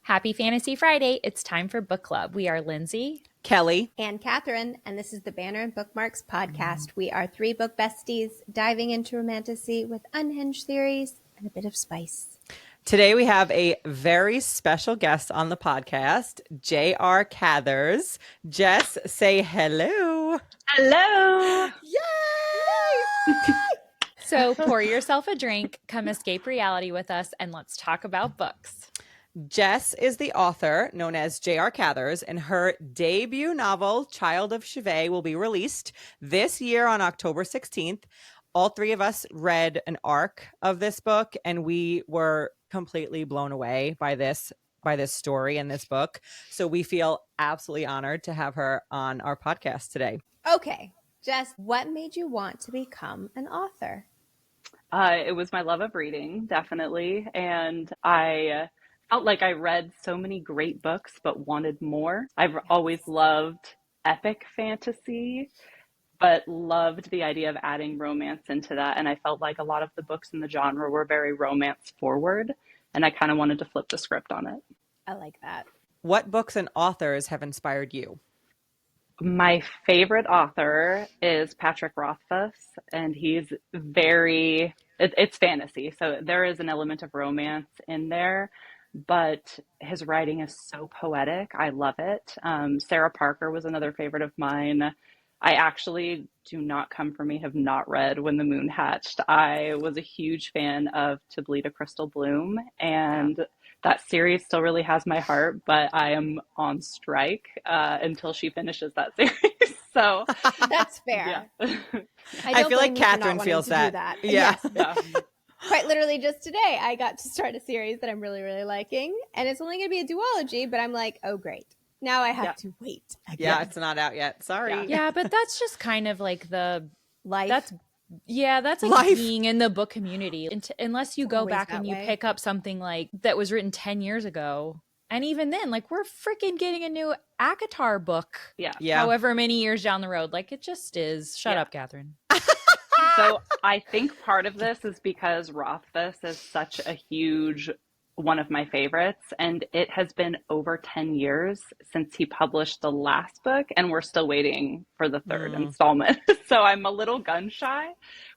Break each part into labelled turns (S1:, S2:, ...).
S1: Happy Fantasy Friday. It's time for book club. We are Lindsay,
S2: Kelly,
S3: and Catherine, and this is the Banner and Bookmarks podcast. We are three book besties diving into romantasy with unhinged theories and a bit of spice.
S2: Today we have a very special guest on the podcast, J.R. Cathers. Jess, say hello.
S4: Hello.
S2: Yay!
S1: So pour yourself a drink, come escape reality with us, and let's talk about books.
S2: Jess is the author known as J.R. Cathers, and her debut novel, Child of Shivay, will be released this year on October 16th. All three of us read an arc of this book, and we were completely blown away by this story and this book. So we feel absolutely honored to have her on our podcast today.
S3: Okay, Jess, what made you want to become an author?
S4: It was my love of reading, definitely. And I felt like I read so many great books, but wanted more. I've always loved epic fantasy, but loved the idea of adding romance into that. And I felt like a lot of the books in the genre were very romance forward. And I kind of wanted to flip the script on it.
S3: I like that.
S2: What books and authors have inspired you?
S4: My favorite author is Patrick Rothfuss, and he's it's fantasy. So there is an element of romance in there, but his writing is so poetic. I love it. Sarah Parker was another favorite of mine. I actually have not read When the Moon Hatched. I was a huge fan of To Bleed a Crystal Bloom, and that series still really has my heart, but I am on strike until she finishes that series. So
S3: that's fair.
S4: Yeah.
S2: I feel like Catherine feels that.
S3: Yeah. Yes. Quite literally just today, I got to start a series that I'm really, really liking, and it's only going to be a duology, but I'm like, oh, great. Now I have to wait again.
S2: Yeah, it's not out yet. Sorry.
S1: Yeah, but that's just kind of like the
S3: life.
S1: That's like life. Being in the book community. Unless you go
S3: always
S1: back and you pick up something like that was written 10 years ago. And even then, like, we're freaking getting a new ACOTAR book.
S4: Yeah.
S1: However many years down the road. Like, it just is. Shut up, Catherine.
S4: So I think part of this is because Rothfuss is such a huge one of my favorites, and it has been over 10 years since he published the last book, and we're still waiting for the third installment. So I'm a little gun shy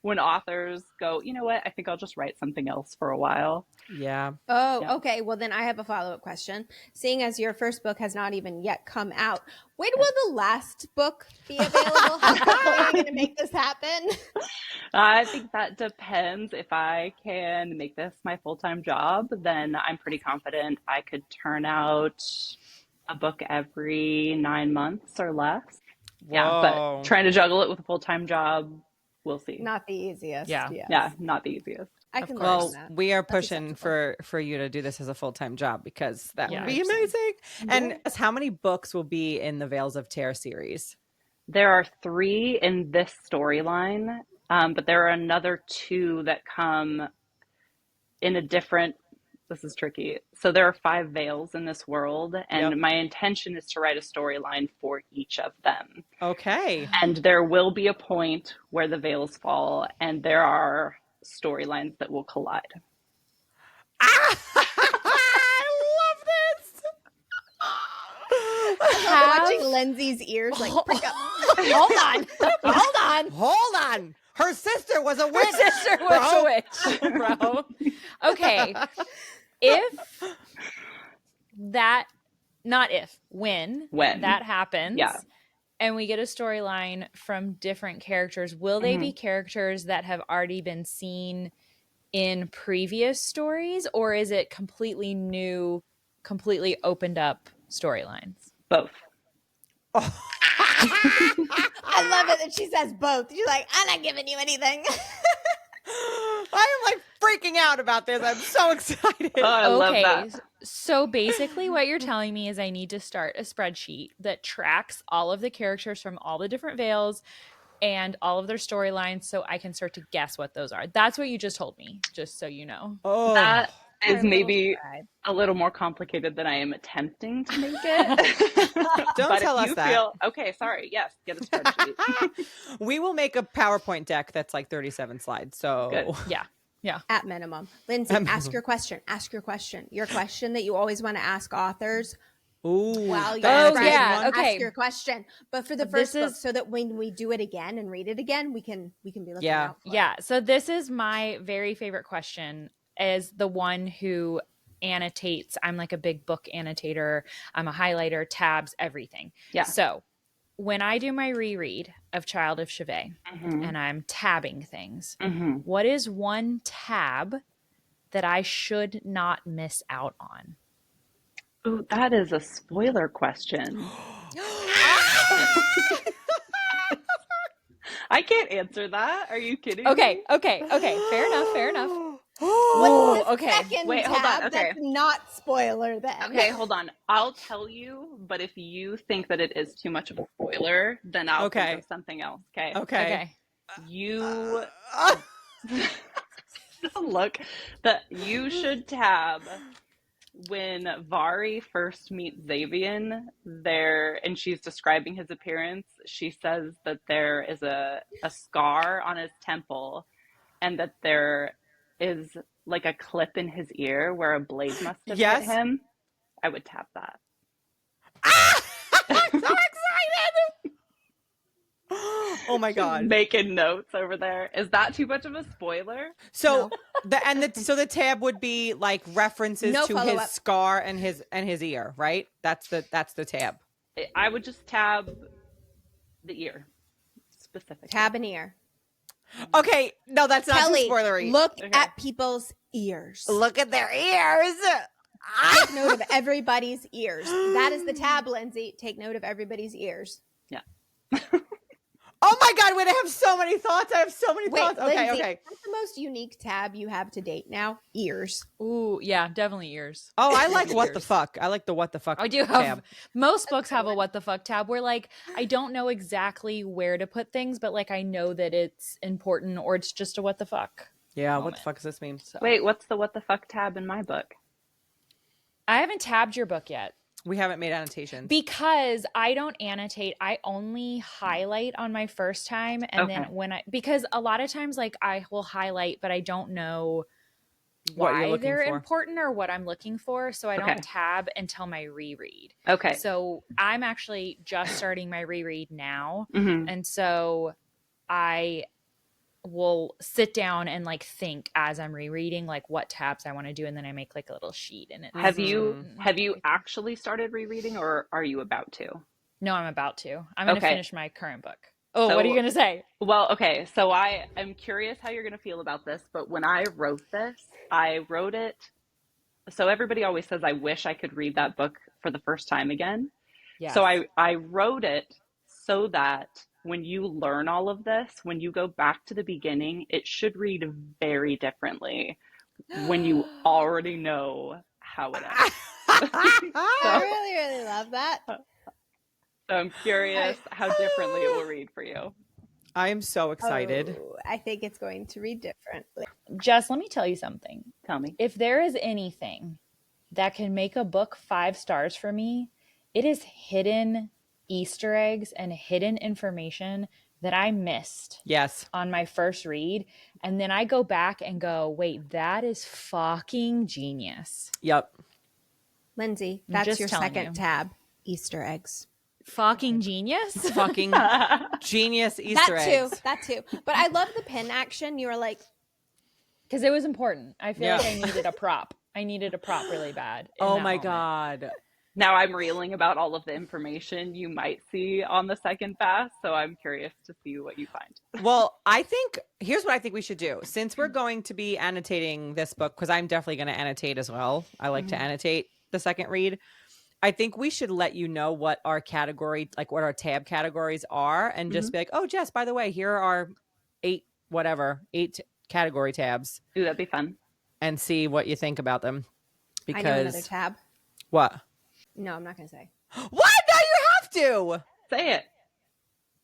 S4: when authors go, you know what, I think I'll just write something else for a while.
S2: Yeah.
S3: Oh, yeah. Okay. Well, then I have a follow-up question. Seeing as your first book has not even yet come out, when will the last book be available? How are you going to make this happen?
S4: I think that depends. If I can make this my full-time job, then I'm pretty confident I could turn out a book every 9 months or less.
S2: Whoa.
S4: Yeah, but trying to juggle it with a full-time job, we'll see.
S3: Not the easiest.
S1: Yeah.
S3: Yes.
S4: Yeah, not the easiest.
S3: I can
S2: Well,
S3: that.
S2: we are pushing for you to do this as a full-time job, because that would be amazing. Yeah. And how many books will be in the Veils of Terror series?
S4: There are 3 in this storyline, but there are another 2 that come in a different. This is tricky. So there are 5 veils in this world, and my intention is to write a storyline for each of them.
S2: Okay.
S4: And there will be a point where the veils fall, and there are storylines that will collide.
S2: I love this.
S3: Watching Lindsay's ears like prick up.
S2: Hold on. Her sister was a witch.
S1: Bro. Okay. When that happens, and we get a storyline from different characters, will they be characters that have already been seen in previous stories, or is it completely new, completely opened up storylines?
S4: Both.
S3: Oh. I love it that she says both. She's like, I'm not giving you anything.
S2: I am like freaking out about this. I'm so excited.
S4: Oh, I love that.
S1: So basically what you're telling me is I need to start a spreadsheet that tracks all of the characters from all the different veils and all of their storylines, so I can start to guess what those are. That's what you just told me, just so you know.
S2: Oh,
S4: that is maybe a little more complicated than I am attempting to make it.
S2: Don't tell us that.
S4: Okay, sorry. Yes, get a spreadsheet.
S2: We will make a PowerPoint deck that's like 37 slides. So
S4: good.
S1: Yeah. Yeah.
S3: At minimum. Lindsay, ask your question. Ask your question. Your question that you always want to ask authors.
S2: Ooh,
S3: While you're
S1: okay.
S3: ask your question. But for the first book, so that when we do it again and read it again, we can be looking out for it.
S1: So this is my very favorite question, as the one who annotates. I'm like a big book annotator. I'm a highlighter, tabs, everything.
S4: Yeah.
S1: So when I do my reread of Child of Shivay and I'm tabbing things, what is one tab that I should not miss out on?
S4: Ooh, that is a spoiler question. I can't answer that. Are you kidding me?
S1: Okay. Fair enough.
S3: What's the second
S4: Wait,
S3: tab
S4: hold on. Okay.
S3: that's not spoiler then?
S4: Okay, hold on. I'll tell you, but if you think that it is too much of a spoiler, then I'll think of something else. Okay. You look, that you should tab when Vari first meets Xavian there, and she's describing his appearance. She says that there is a scar on his temple, and that there is like a clip in his ear where a blade must have hit him. I would tap that.
S2: I'm so excited. Oh my God.
S4: Making notes over there. Is that too much of a spoiler?
S2: So the tab would be like references to his scar and his ear, right? That's the tab.
S4: I would just tab the ear specifically.
S3: Tab an ear.
S2: Okay, no, that's not
S3: Kelly,
S2: too spoilery.
S3: Look at people's ears.
S2: Look at their ears.
S3: Take note of everybody's ears. That is the tab, Lindsay. Take note of everybody's ears.
S4: Yeah.
S2: Oh my God, wait, I have so many thoughts. Okay,
S3: Lindsay,
S2: okay.
S3: What's the most unique tab you have to date now? Ears.
S1: Ooh, yeah, definitely ears.
S2: Oh, I like what the fuck. I like the what the fuck
S1: I do have
S2: tab.
S1: Most books have a what the fuck tab where like I don't know exactly where to put things, but like I know that it's important or it's just a what the fuck.
S2: Yeah, what the fuck does this mean?
S1: So.
S4: Wait, what's the what the fuck tab in my book?
S1: I haven't tabbed your book yet.
S2: We haven't made annotations.
S1: Because I don't annotate. I only highlight on my first time. And then because a lot of times like I will highlight, but I don't know why they're important or what I'm looking for. So I don't tab until my reread.
S4: Okay.
S1: So I'm actually just starting my reread now. And so I will sit down and like think as I'm rereading like what tabs I want to do, and then I make like a little sheet. And
S4: have you actually started rereading, or are you about to?
S1: No, I'm about to. I'm going to finish my current book. Oh, so, what are you going to say?
S4: Well, okay. So I am curious how you're going to feel about this, but when I wrote this, I wrote it. So everybody always says, I wish I could read that book for the first time again. Yes. So I wrote it so that when you learn all of this, when you go back to the beginning, it should read very differently when you already know how it ends.
S3: I really, really love that.
S4: So I'm curious how differently it will read for you.
S2: I am so excited.
S3: Oh, I think it's going to read differently.
S1: Jess, let me tell you something.
S4: Tell me.
S1: If there is anything that can make a book 5 stars for me, it is hidden Easter eggs and hidden information that I missed on my first read. And then I go back and go, wait, that is fucking genius.
S2: Yep.
S3: Lindsay, that's your second tab. Easter eggs.
S1: Fucking genius?
S2: Fucking genius Easter eggs.
S3: That too. But I love the pin action. You were like.
S1: Because it was important. I feel like I needed a prop. I needed a prop really bad.
S2: Oh my God.
S4: Now I'm reeling about all of the information you might see on the second pass, so I'm curious to see what you find.
S2: Well, here's what I think we should do. Since we're going to be annotating this book, because I'm definitely going to annotate as well. I like to annotate the second read. I think we should let you know what our category, like what our tab categories are, and just be like, oh, Jess, by the way, here are 8 category tabs.
S4: Ooh, that'd be fun.
S2: And see what you think about them. Because
S3: I know another tab.
S2: What?
S3: No, I'm not going to say.
S2: What? No, you have to.
S4: Say it.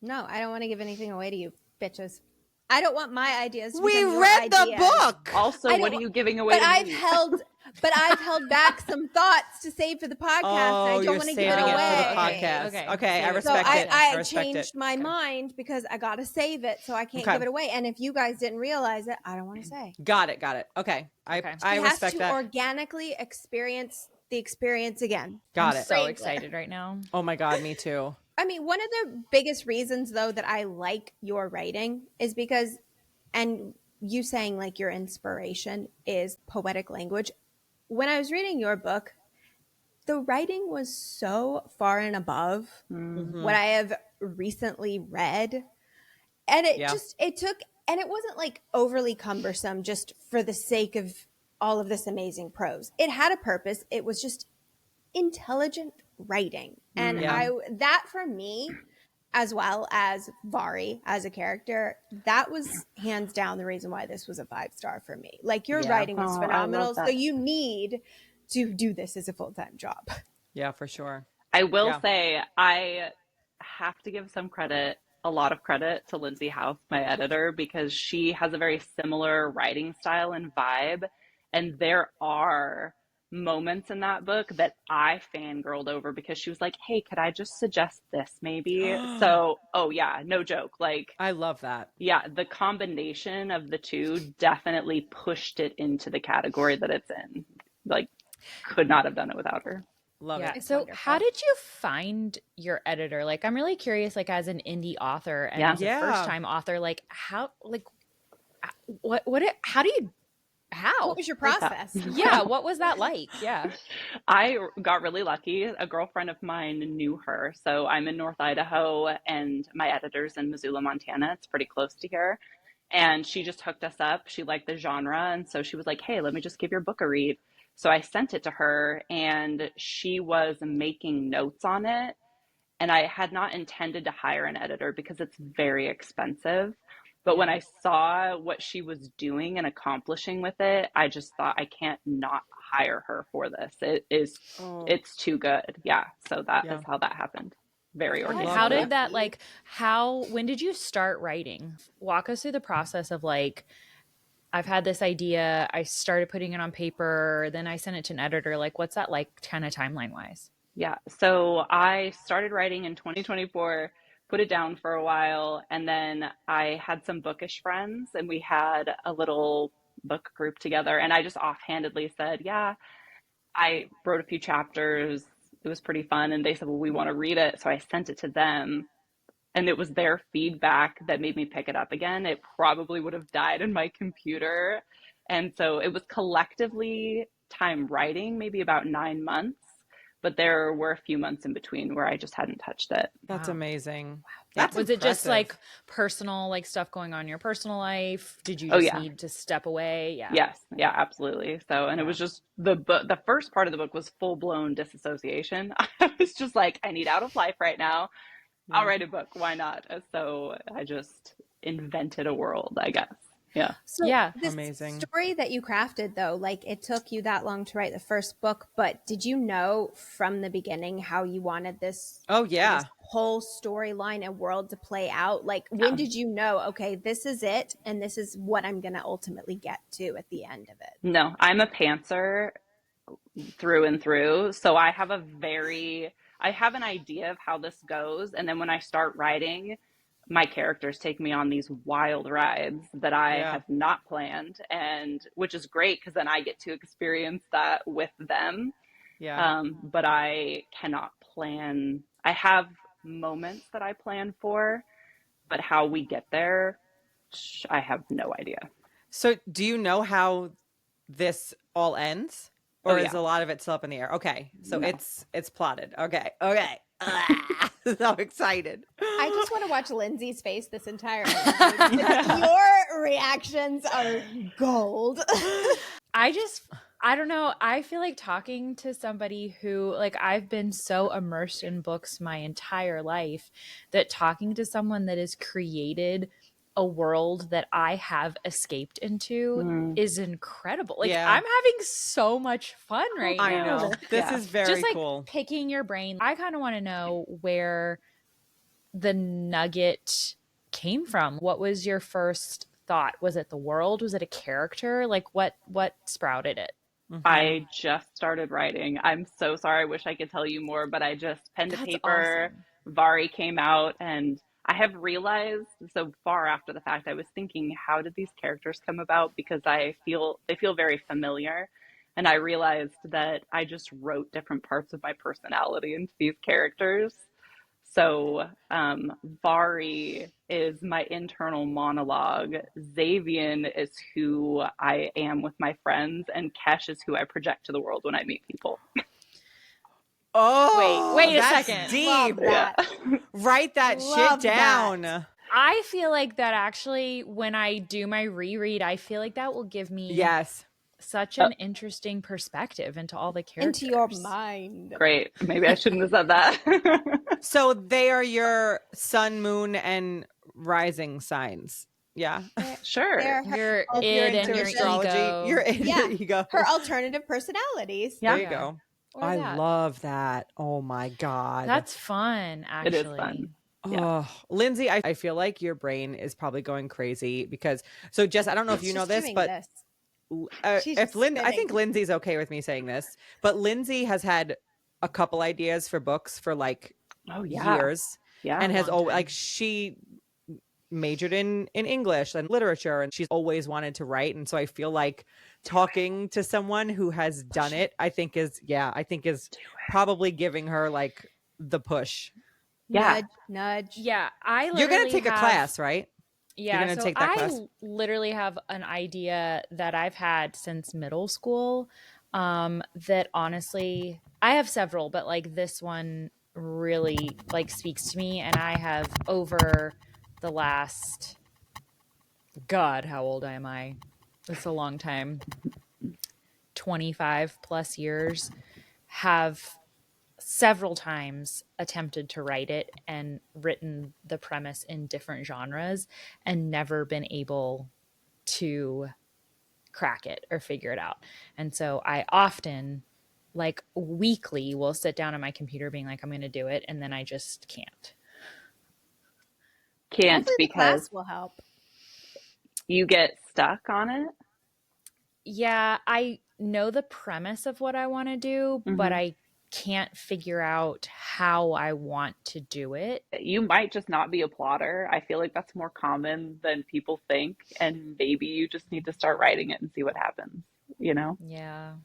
S3: No, I don't want to give anything away to you, bitches. I don't want my ideas to
S2: We read the book.
S4: Also, what are you giving away
S3: but
S4: to
S3: I've
S4: me?
S3: But I've held back some thoughts to save for the podcast. And I don't want to give it away.
S2: Okay, I respect it.
S3: I changed my mind because I got to save it, so I can't give it away. And if you guys didn't realize it, I don't want to say.
S2: Got it. Okay. I respect that.
S3: He has to organically experience the experience again.
S2: Got it.
S1: I'm so excited right now.
S2: Oh my God, me too.
S3: I mean, one of the biggest reasons, though, that I like your writing is because, and you saying like your inspiration is poetic language. When I was reading your book, the writing was so far and above what I have recently read. And it took, and it wasn't like overly cumbersome just for the sake of all of this amazing prose. It had a purpose. It was just intelligent writing. And that for me, as well as Vari as a character, that was hands down the reason why this was a 5-star for me. Like your writing was phenomenal. So you need to do this as a full-time job.
S2: Yeah, for sure.
S4: I will say I have to give some credit, a lot of credit to Lindsay House, my editor, because she has a very similar writing style and vibe. And there are moments in that book that I fangirled over because she was like, hey, could I just suggest this maybe? So, no joke. Like,
S2: I love that.
S4: Yeah, the combination of the two definitely pushed it into the category that it's in. Like, could not have done it without her.
S2: Love it.
S1: So wonderful. How did you find your editor? Like, I'm really curious, like as an indie author and as a first time author, like how what
S3: was your process?
S1: What was that like? Yeah.
S4: I got really lucky. A girlfriend of mine knew her. So I'm in North Idaho and my editor's in Missoula, Montana. It's pretty close to here. And she just hooked us up. She liked the genre. And so she was like, hey, let me just give your book a read. So I sent it to her and she was making notes on it. And I had not intended to hire an editor because it's very expensive. But when I saw what she was doing and accomplishing with it, I just thought I can't not hire her for this. It's too good. Yeah. So that is how that happened. Very organic.
S1: How did that when did you start writing? Walk us through the process of like, I've had this idea, I started putting it on paper, then I sent it to an editor. Like, what's that like kind of timeline wise?
S4: Yeah. So I started writing in 2024, put it down for a while. And then I had some bookish friends and we had a little book group together. And I just offhandedly said, yeah, I wrote a few chapters. It was pretty fun. And they said, well, we want to read it. So I sent it to them. And it was their feedback that made me pick it up again. It probably would have died in my computer. And so it was collectively time writing, maybe about 9 months. But there were a few months in between where I just hadn't touched it.
S2: That's amazing. Wow.
S1: That's was impressive. It just like personal, like stuff going on in your personal life? Did you just need to step away? Yeah.
S4: Yes. Yeah, absolutely. So, and it was just the first part of the book was full blown disassociation. I was just like, I need out of life right now. I'll write a book. Why not? So I just invented a world, I guess. Yeah.
S3: So this
S2: amazing
S3: story that you crafted, though, like it took you that long to write the first book, but did you know from the beginning how you wanted this? This whole storyline and world to play out? Like, when did you know, okay, this is it, and this is what I'm going to ultimately get to at the end of it?
S4: No, I'm a pantser through and through. So I have an idea of how this goes. And then when I start writing, my characters take me on these wild rides that I have not planned, and which is great because then I get to experience that with them. Yeah. But I cannot plan. I have moments that I plan for, but how we get there, I have no idea.
S2: So do you know how this all ends? Or is a lot of it still up in the air? Okay. So it's plotted. Okay. So excited.
S3: I just want to watch Lindsay's face this entire episode. Your reactions are gold.
S1: I don't know. I feel like talking to somebody who, like, I've been so immersed in books my entire life that talking to someone that has created a world that I have escaped into is incredible. Like, I'm having so much fun right now.
S2: I know. This is very
S1: just like
S2: cool.
S1: Picking your brain. I kind of want to know where the nugget came from. What was your first thought? Was it the world? Was it a character? Like what sprouted it?
S4: I just started writing. I'm so sorry. I wish I could tell you more, but I just pen to
S1: That's
S4: paper.
S1: awesome.
S4: Vari came out, and I have realized so far after the fact, I was thinking, how did these characters come about? Because they feel very familiar. And I realized that I just wrote different parts of my personality into these characters. So, Vari is my internal monologue. Xavian is who I am with my friends, and Kesh is who I project to the world when I meet people.
S2: Oh,
S1: wait a
S2: that's
S1: second.
S2: deep.
S3: Love that.
S4: Yeah.
S2: Write that
S3: Love
S2: shit down.
S3: that.
S1: I feel like that actually, when I do my reread, I feel like that will give me
S2: Yes.
S1: such an interesting perspective into all the characters.
S3: Into your mind.
S4: Great. Maybe I shouldn't have said that.
S2: So they are your sun, moon, and rising signs. Yeah.
S4: Sure.
S1: Your
S3: If
S1: id and your ego.
S2: Your id, your ego.
S3: Her alternative personalities.
S4: Yeah.
S2: There you go.
S1: Or
S2: I
S1: that.
S2: love that. Oh my God.
S1: That's fun, actually.
S4: It is fun.
S2: Oh, Lindsay, I feel like your brain is probably going crazy because, so Jess, I don't know if you know this, but I think Lindsay's okay with me saying this, but Lindsay has had a couple ideas for books for like years.
S4: Yeah.
S2: And has always, like, she majored in English and literature, and she's always wanted to write. And so I feel like talking to someone who has done it, I think is probably giving her like the push.
S4: Yeah.
S3: Nudge.
S1: Yeah,
S2: You're going to take a class, right?
S1: Yeah,
S2: You're gonna take that class?
S1: Literally have an idea that I've had since middle school, that honestly, I have several, but like this one really like speaks to me. And I have, over the last, God, how old am I? It's a long time. 25 plus years, have several times attempted to write it and written the premise in different genres and never been able to crack it or figure it out. And so I often, like weekly, will sit down on my computer being like, I'm going to do it. And then I just can't.
S4: Hopefully
S3: because
S4: the class
S3: will help.
S4: You get stuck on it.
S1: Yeah, I know the premise of what I want to do, but I can't figure out how I want to do it.
S4: You might just not be a plotter. I feel like that's more common than people think, and maybe you just need to start writing it and see what happens, you know?
S1: Yeah.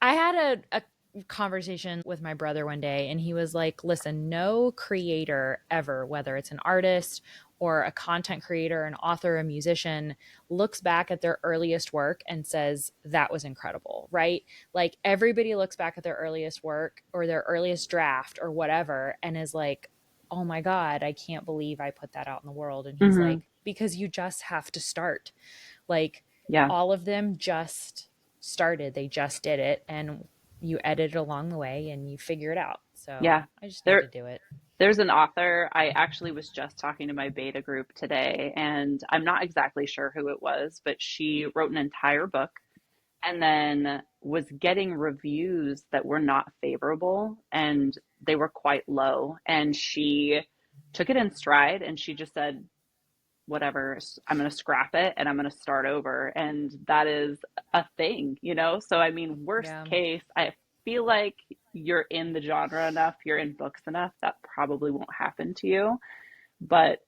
S1: I had a conversation with my brother one day, and he was like, listen, no creator ever, whether it's an artist or a content creator, an author, a musician, looks back at their earliest work and says, that was incredible, right? Like everybody looks back at their earliest work or their earliest draft or whatever and is like, oh my God, I can't believe I put that out in the world. And he's like, because you just have to start. Like all of them just started, they just did it, and you edit it along the way and you figure it out. So I just need to do it.
S4: There's an author, I actually was just talking to my beta group today, and I'm not exactly sure who it was, but she wrote an entire book and then was getting reviews that were not favorable, and they were quite low. And she took it in stride and she just said, whatever, I'm going to scrap it and I'm going to start over. And that is a thing, you know? So, I mean, worst case, I feel like you're in the genre enough, you're in books enough, that probably won't happen to you. But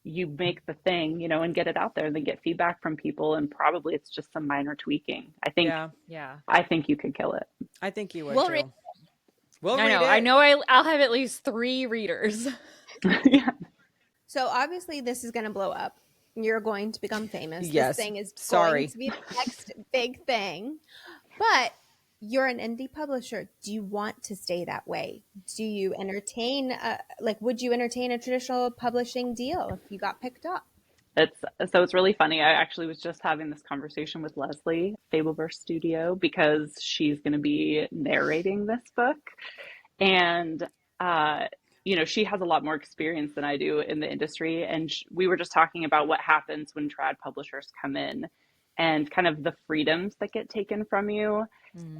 S4: you make the thing, you know, and get it out there and then get feedback from people. And probably it's just some minor tweaking. I think, I think you could kill it.
S2: I think you would.
S3: We'll
S2: too.
S3: read
S1: I know I'll have at least 3 readers.
S3: So obviously this is going to blow up. You're going to become famous.
S2: Yes.
S3: This thing is going to be the next big thing. But you're an indie publisher. Do you want to stay that way? Do you entertain, would you entertain a traditional publishing deal if you got picked up?
S4: It's really funny. I actually was just having this conversation with Leslie, Fableverse Studio, because she's going to be narrating this book. And, you know, she has a lot more experience than I do in the industry. And we were just talking about what happens when trad publishers come in and kind of the freedoms that get taken from you.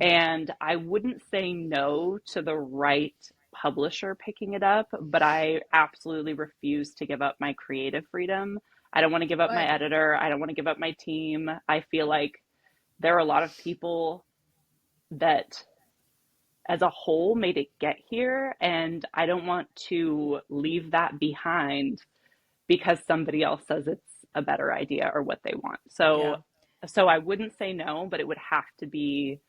S4: And I wouldn't say no to the right publisher picking it up, but I absolutely refuse to give up my creative freedom. I don't want to give up my editor. I don't want to give up my team. I feel like there are a lot of people that as a whole made it get here. And I don't want to leave that behind because somebody else says it's a better idea or what they want. So, so I wouldn't say no, but it would have to be,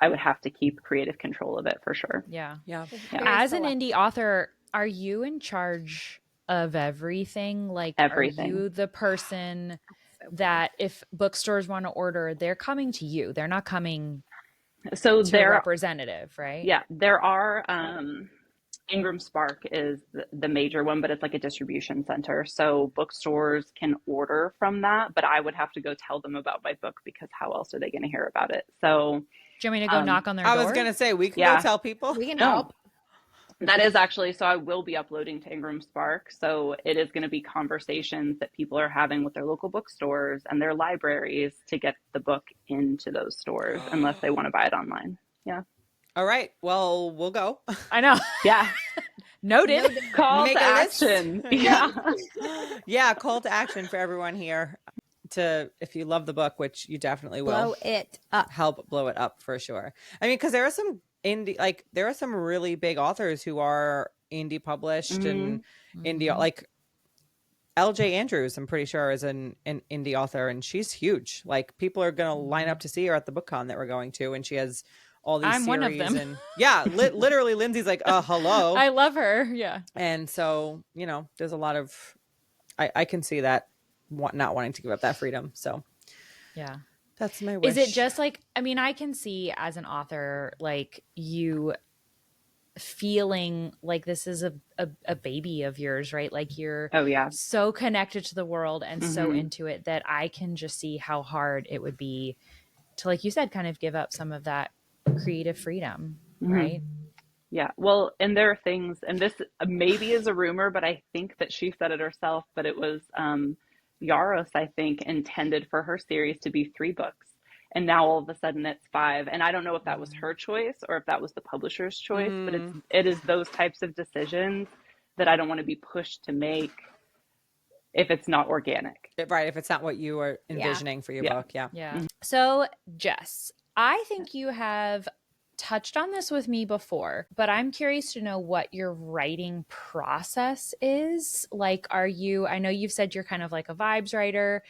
S4: I would have to keep creative control of it for sure.
S1: Yeah.
S3: As
S1: an indie author, are you in charge of everything? Like,
S4: everything.
S1: Are you the person that if bookstores want to order, they're coming to you? They're not coming to a representative, right?
S4: Yeah, there are. Ingram Spark is the major one, but it's like a distribution center. So bookstores can order from that, but I would have to go tell them about my book because how else are they going to hear about it? So
S1: do you want me to go knock on their door?
S2: I was going to say, we can go tell people.
S3: We can help.
S4: That is actually, so I will be uploading to Ingram Spark. So it is going to be conversations that people are having with their local bookstores and their libraries to get the book into those stores unless they want to buy it online. Yeah.
S2: All right. Well, we'll go.
S1: I know.
S4: Yeah.
S1: Noted.
S4: Call to action. Yeah.
S2: Yeah. Call to action for everyone here to, if you love the book, which you definitely will,
S3: blow it up.
S2: Help blow it up for sure. I mean, because there are some there are some really big authors who are indie published and indie, like LJ Andrews, I'm pretty sure is an indie author, and she's huge. Like, people are going to line up to see her at the BookCon that we're going to, and she has all these series.
S1: One of them.
S2: And yeah, literally Lindsay's like, hello.
S1: I love her. Yeah.
S2: And so, you know, there's a lot of, I can see that not wanting to give up that freedom. So
S1: yeah,
S2: that's my wish.
S1: Is it just like, I mean, I can see as an author, like, you feeling like this is a baby of yours, right? Like, you're so connected to the world and so into it that I can just see how hard it would be to, like you said, kind of give up some of that creative freedom, right?
S4: Yeah. Well, and there are things, and this maybe is a rumor, but I think that she said it herself, but it was Yaros, I think, intended for her series to be 3 books. And now all of a sudden it's 5. And I don't know if that was her choice or if that was the publisher's choice, but it is those types of decisions that I don't want to be pushed to make if it's not organic.
S2: Right. If it's not what you are envisioning for your book. Yeah.
S1: Yeah. So, Jess, I think you have touched on this with me before, but I'm curious to know what your writing process is. Like, I know you've said you're kind of like a vibes writer.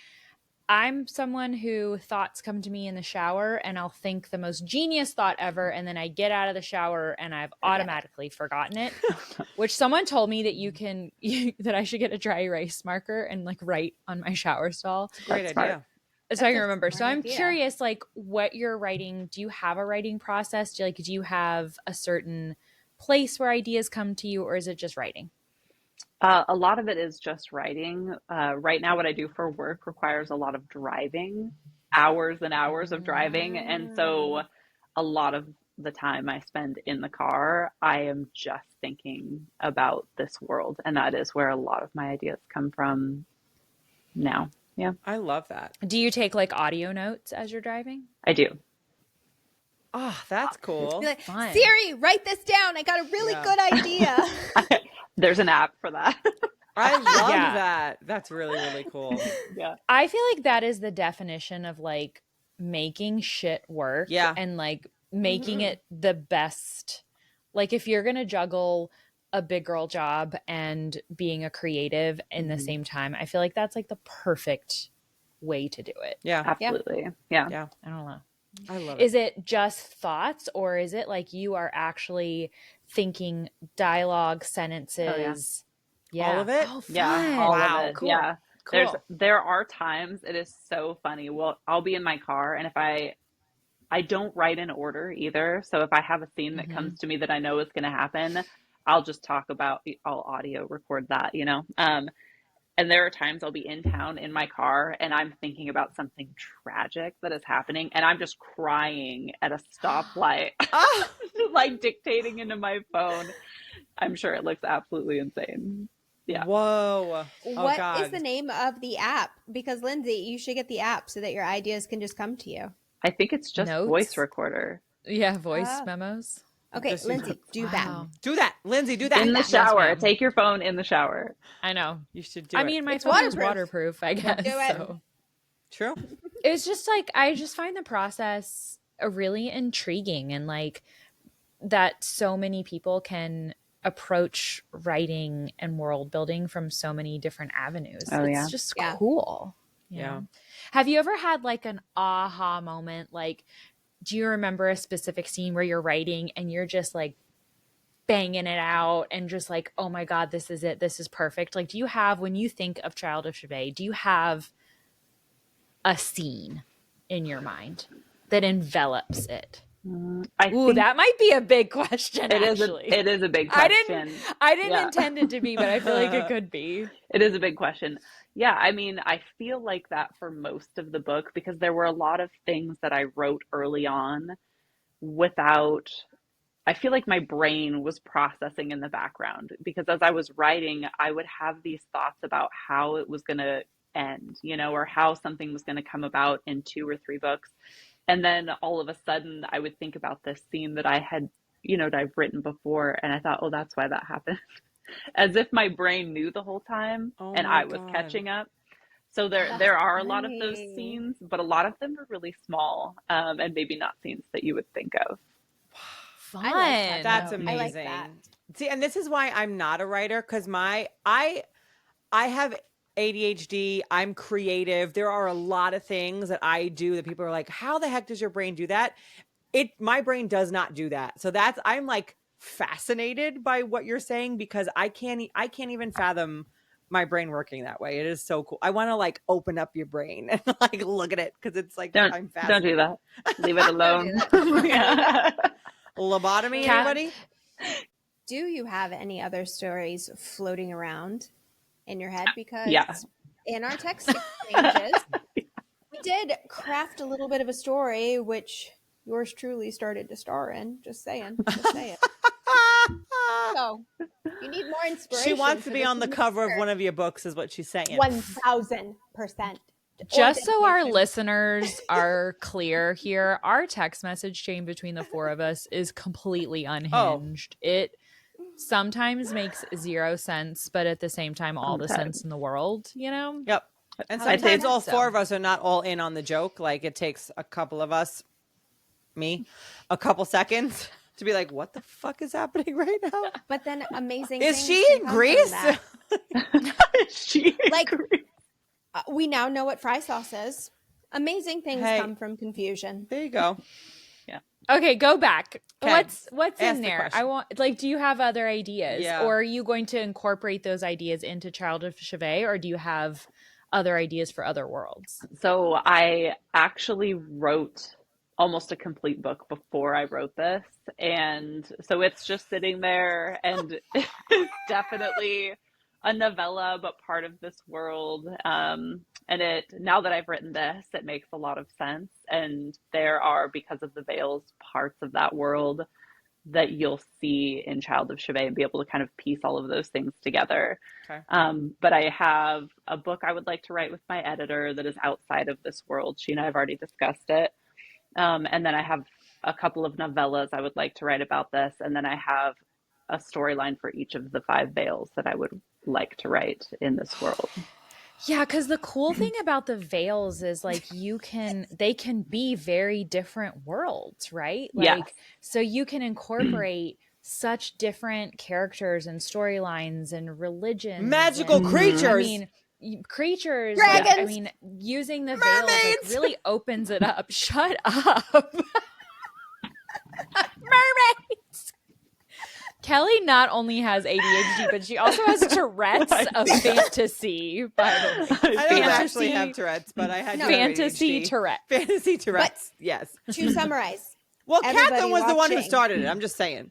S1: I'm someone who thoughts come to me in the shower and I'll think the most genius thought ever. And then I get out of the shower and I've automatically forgotten it, which someone told me that that I should get a dry erase marker and like write on my shower stall.
S2: It's a great idea.
S1: So I can remember. So I'm curious, like, what you're writing. Do you have a writing process? Do you have a certain place where ideas come to you, or is it just writing?
S4: A lot of it is just writing. Right now, what I do for work requires a lot of driving, hours and hours of driving. And so a lot of the time I spend in the car, I am just thinking about this world. And that is where a lot of my ideas come from now. Yeah.
S2: I love that.
S1: Do you take like audio notes as you're driving?
S4: I do.
S2: Oh, that's cool.
S3: Like, Siri, write this down. I got a really good idea.
S4: There's an app for that.
S2: I love that. That's really, really cool.
S4: Yeah.
S1: I feel like that is the definition of like making shit work.
S2: Yeah.
S1: And like making it the best. Like, if you're going to juggle a big girl job and being a creative in the same time, I feel like that's like the perfect way to do it.
S2: Yeah.
S4: Absolutely. Yeah.
S2: Yeah.
S1: I don't know.
S2: I love it.
S1: Is it just thoughts, or is it like you are actually thinking dialogue, sentences?
S2: All of it?
S1: Oh, fun.
S4: Yeah. All of it.
S2: Cool.
S4: Yeah.
S2: Cool.
S4: There are times, it is so funny. Well, I'll be in my car, and if I don't write in order either. So if I have a scene that comes to me that I know is going to happen, I'll just I'll audio record that, you know? And there are times I'll be in town in my car and I'm thinking about something tragic that is happening and I'm just crying at a stoplight, like dictating into my phone. I'm sure it looks absolutely insane. Yeah.
S2: Whoa.
S3: What is the name of the app? Because Lindsay, you should get the app so that your ideas can just come to you.
S4: I think it's just
S1: Notes?
S4: voice recorder.
S1: Yeah, voice memos.
S3: Okay, Lindsay, do that.
S2: Do that. Lindsay, do that.
S4: In the shower.
S1: Yes,
S4: take your phone in the shower.
S1: I know.
S2: You should do it.
S1: I mean, my
S3: It's
S1: phone is
S3: waterproof.
S1: waterproof, I guess.
S3: Do it.
S1: So.
S2: True.
S1: It's just like, I just find the process really intriguing, and like that so many people can approach writing and world building from so many different avenues. It's just cool.
S2: Yeah.
S1: Have you ever had like an aha moment? Like, do you remember a specific scene where you're writing and you're just like banging it out and just like, oh my God, this is it. This is perfect. Like, do you have, when you think of Child of Shivay, do you have a scene in your mind that envelops it? That might be a big question.
S4: It is a big question.
S1: I didn't intend it to be, but I feel like it could be.
S4: It is a big question. Yeah, I mean, I feel like that for most of the book, because there were a lot of things that I wrote early on without, I feel like my brain was processing in the background, because as I was writing, I would have these thoughts about how it was going to end, you know, or how something was going to come about in 2 or 3 books. And then all of a sudden I would think about this scene that I had, you know, that I've written before. And I thought, oh, that's why that happened. As if my brain knew the whole time and I was catching up. So there are a lot of those scenes, but a lot of them are really small, and maybe not scenes that you would think of.
S1: Fun.
S3: I like that.
S2: That's amazing.
S3: I like that.
S2: See, and this is why I'm not a writer, because I have ADHD. I'm creative. There are a lot of things that I do that people are like, how the heck does your brain do that? My brain does not do that. So I'm like fascinated by what you're saying, because I can't even fathom my brain working that way. It is so cool. I want to like open up your brain and like look at it, because it's like, I'm fascinated.
S4: Don't do that. Leave it alone.
S2: Lobotomy, anybody?
S3: Do you have any other stories floating around in your head? Because in our text exchanges, we did craft a little bit of a story, which yours truly started to star in. Just saying. So, you need more inspiration.
S2: She wants to be on the cover of one of your books, is what she's saying.
S3: 1,000%.
S1: Just so our listeners are clear here, our text message chain between the 4 of us is completely unhinged. It sometimes makes 0 sense, but at the same time, all the sense in the world, you know?
S2: Yep. And sometimes all 4 of us are not all in on the joke. Like, it takes a couple of us, a couple seconds to be like, what the fuck is happening right now?
S3: But then amazing
S2: is
S3: things
S2: she in Greece?
S4: Is she in Greece?
S3: We now know what fry sauce is. Amazing things come from confusion.
S2: There you go.
S1: Okay, go back.
S2: Okay.
S1: What's in there? I want, like, do you have other ideas?
S2: Yeah.
S1: Or are you going to incorporate those ideas into Child of Shivay, or do you have other ideas for other worlds?
S4: So I actually wrote almost a complete book before I wrote this. And so it's just sitting there, and it's definitely a novella, but part of this world. And now that I've written this, it makes a lot of sense. And there are, because of the veils, parts of that world that you'll see in Child of Shivay and be able to kind of piece all of those things together.
S2: Okay.
S4: But I have a book I would like to write with my editor that is outside of this world. She and I have already discussed it. And then I have a couple of novellas I would like to write about this. And then I have a storyline for each of the 5 veils that I would like to write in this world.
S1: Yeah, because the cool thing about the veils is like they can be very different worlds, right? Like, so you can incorporate such different characters and storylines and religions.
S2: Magical creatures.
S1: I mean, creatures.
S3: Dragons.
S1: Like, I mean, using the veils like, really opens it up. Shut up. Mermaids. Kelly not only has ADHD, but she also has Tourette's of fantasy, by the way.
S2: I don't actually have Tourette's, but I had
S1: fantasy
S2: ADHD.
S1: Tourette's.
S2: Fantasy Tourette's, yes.
S3: To summarize.
S2: Well, Catherine was the one who started it. I'm just saying.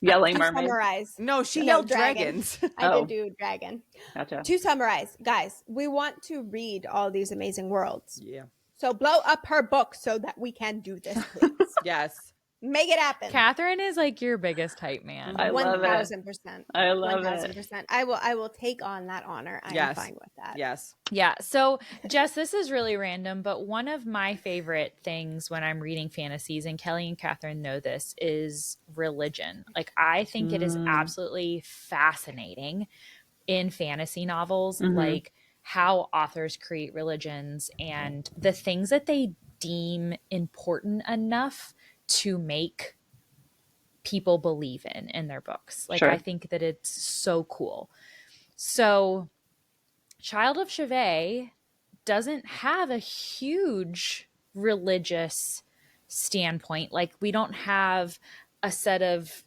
S4: Yelling
S3: to
S4: mermaids.
S3: Summarize.
S2: No, she yelled dragons.
S3: I did do dragon.
S4: Gotcha.
S3: To summarize, guys, we want to read all these amazing worlds.
S2: Yeah.
S3: So blow up her book so that we can do this, please.
S2: Yes.
S3: Make it happen.
S1: Catherine is like your biggest hype man.
S4: I love it.
S3: 1,000%.
S4: I love
S3: 1,000%. I will take on that honor. I am fine with that.
S2: Yes.
S1: Yeah. So, Jess, this is really random, but one of my favorite things when I'm reading fantasies, and Kelly and Catherine know this, is religion. Like, I think it is absolutely fascinating in fantasy novels, like how authors create religions and the things that they deem important enough to make people believe in their books. Like,
S4: Sure.
S1: I think that it's so cool. So Child of Shivay doesn't have a huge religious standpoint. Like, we don't have a set of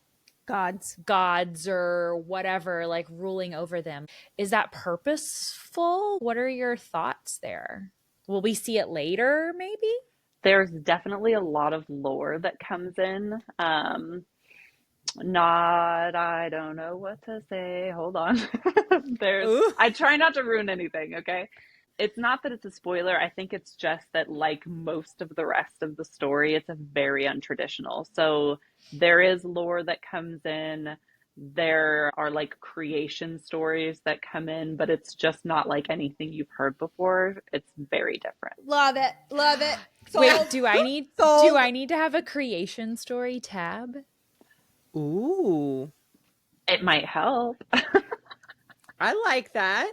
S1: gods or whatever like ruling over them. Is that purposeful? What are your thoughts there? Will we see it later maybe?
S4: There's definitely a lot of lore that comes in. I don't know what to say. Hold on. I try not to ruin anything, okay? It's not that it's a spoiler. I think it's just that, like most of the rest of the story, it's a very untraditional. So there is lore that comes in. There are like creation stories that come in, but it's just not like anything you've heard before. It's very different.
S3: Love it. Love it.
S1: Sold. Wait, do I need to have a creation story tab?
S2: Ooh.
S4: It might help.
S2: I like that.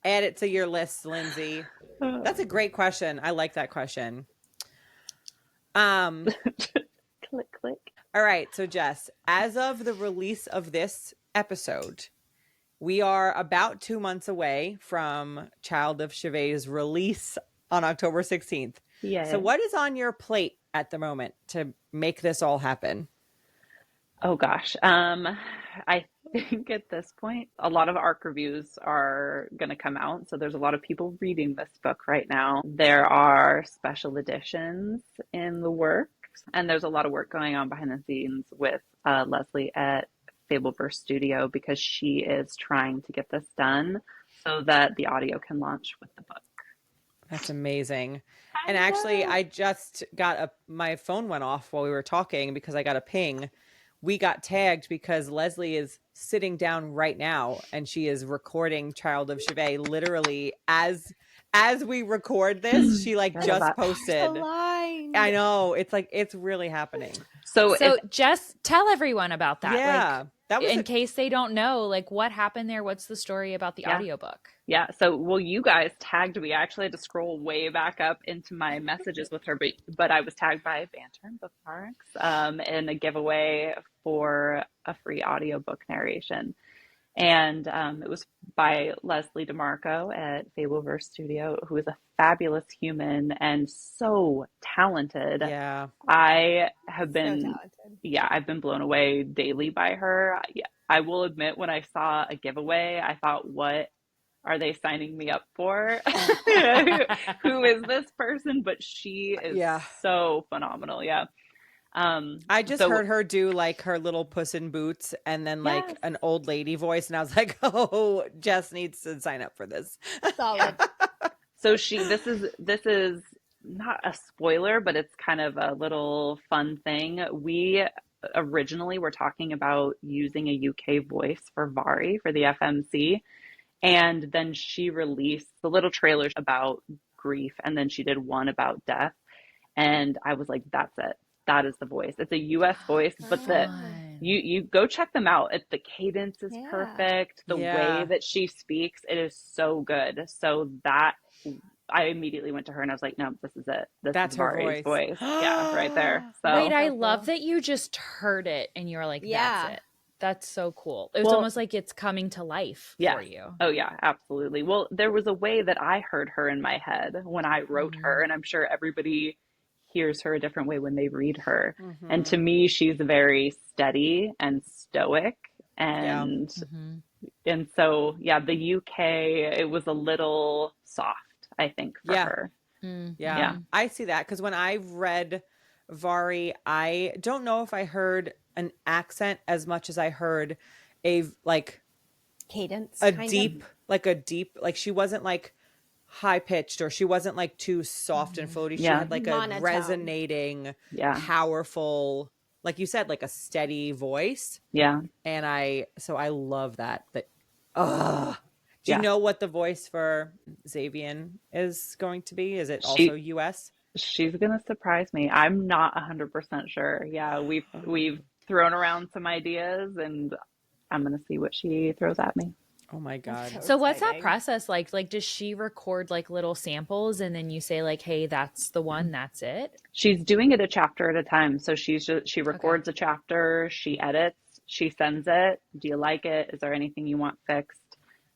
S2: Add it to your list, Lindsay. That's a great question. I like that question.
S4: Click, click.
S2: All right. So, Jess, as of the release of this episode, we are about 2 months away from Child of Shivay's release on October 16th.
S4: Yeah.
S2: So what is on your plate at the moment to make this all happen?
S4: Oh gosh. I think at this point, a lot of ARC reviews are going to come out. So there's a lot of people reading this book right now. There are special editions in the works, and there's a lot of work going on behind the scenes with Leslie at Fableverse Studio, because she is trying to get this done so that the audio can launch with the book.
S2: That's amazing. And actually, I just got my phone went off while we were talking because I got a ping. We got tagged because Leslie is sitting down right now and she is recording Child of Shivay literally as we record this. She like just posted. I know. It's like, it's really happening.
S1: So Jess, tell everyone about that.
S2: Yeah.
S1: Like,
S2: that was
S1: in case they don't know, like what happened there. What's the story about the audiobook?
S4: Yeah. So, well, you guys tagged me. I actually had to scroll way back up into my messages with her, but I was tagged by Banter and Bookmarks in a giveaway for a free audiobook narration. And it was by Leslie DeMarco at Fableverse Studio, who is a fabulous human and so talented.
S2: Yeah.
S4: I have been, I've been blown away daily by her. I will admit, when I saw a giveaway, I thought, what are they signing me up for? Who is this person? But she is so phenomenal. Yeah.
S2: I just heard her do like her little Puss in Boots and then like an old lady voice. And I was like, oh, Jess needs to sign up for this.
S3: Solid.
S4: So this is not a spoiler, but it's kind of a little fun thing. We originally were talking about using a UK voice for Vari for the FMC. And then she released the little trailers about grief. And then she did one about death. And I was like, that's it. That is the voice. It's a US voice, but you go check them out. The cadence is perfect. The way that she speaks, it is so good. So that I immediately went to her and I was like, no, this is it. That's her voice. Yeah, right there. So
S1: wait, I love that you just heard it and you're like, that's it. That's so cool. It was almost like it's coming to life for you.
S4: Oh yeah, absolutely. Well, there was a way that I heard her in my head when I wrote her, and I'm sure everybody hears her a different way when they read her. And to me, she's very steady and stoic. And and so, the UK, it was a little soft, I think, for her.
S2: Yeah, I see that. Because when I read Vari, I don't know if I heard an accent as much as I heard a like
S3: cadence,
S2: deep, like she wasn't like high pitched or she wasn't like too soft and floaty. She had like monotone, a resonating, powerful, like you said, like a steady voice.
S4: Yeah.
S2: And so I love that. Do you know what the voice for Xavian is going to be? Is it also US?
S4: She's going to surprise me. I'm not 100% sure. Yeah. We've thrown around some ideas and I'm going to see what she throws at me.
S2: Oh my God.
S1: So what's that process like? Like, does she record like little samples and then you say like, hey, that's the one, that's it?
S4: She's doing it a chapter at a time. So she records a chapter, she edits, she sends it. Do you like it? Is there anything you want fixed?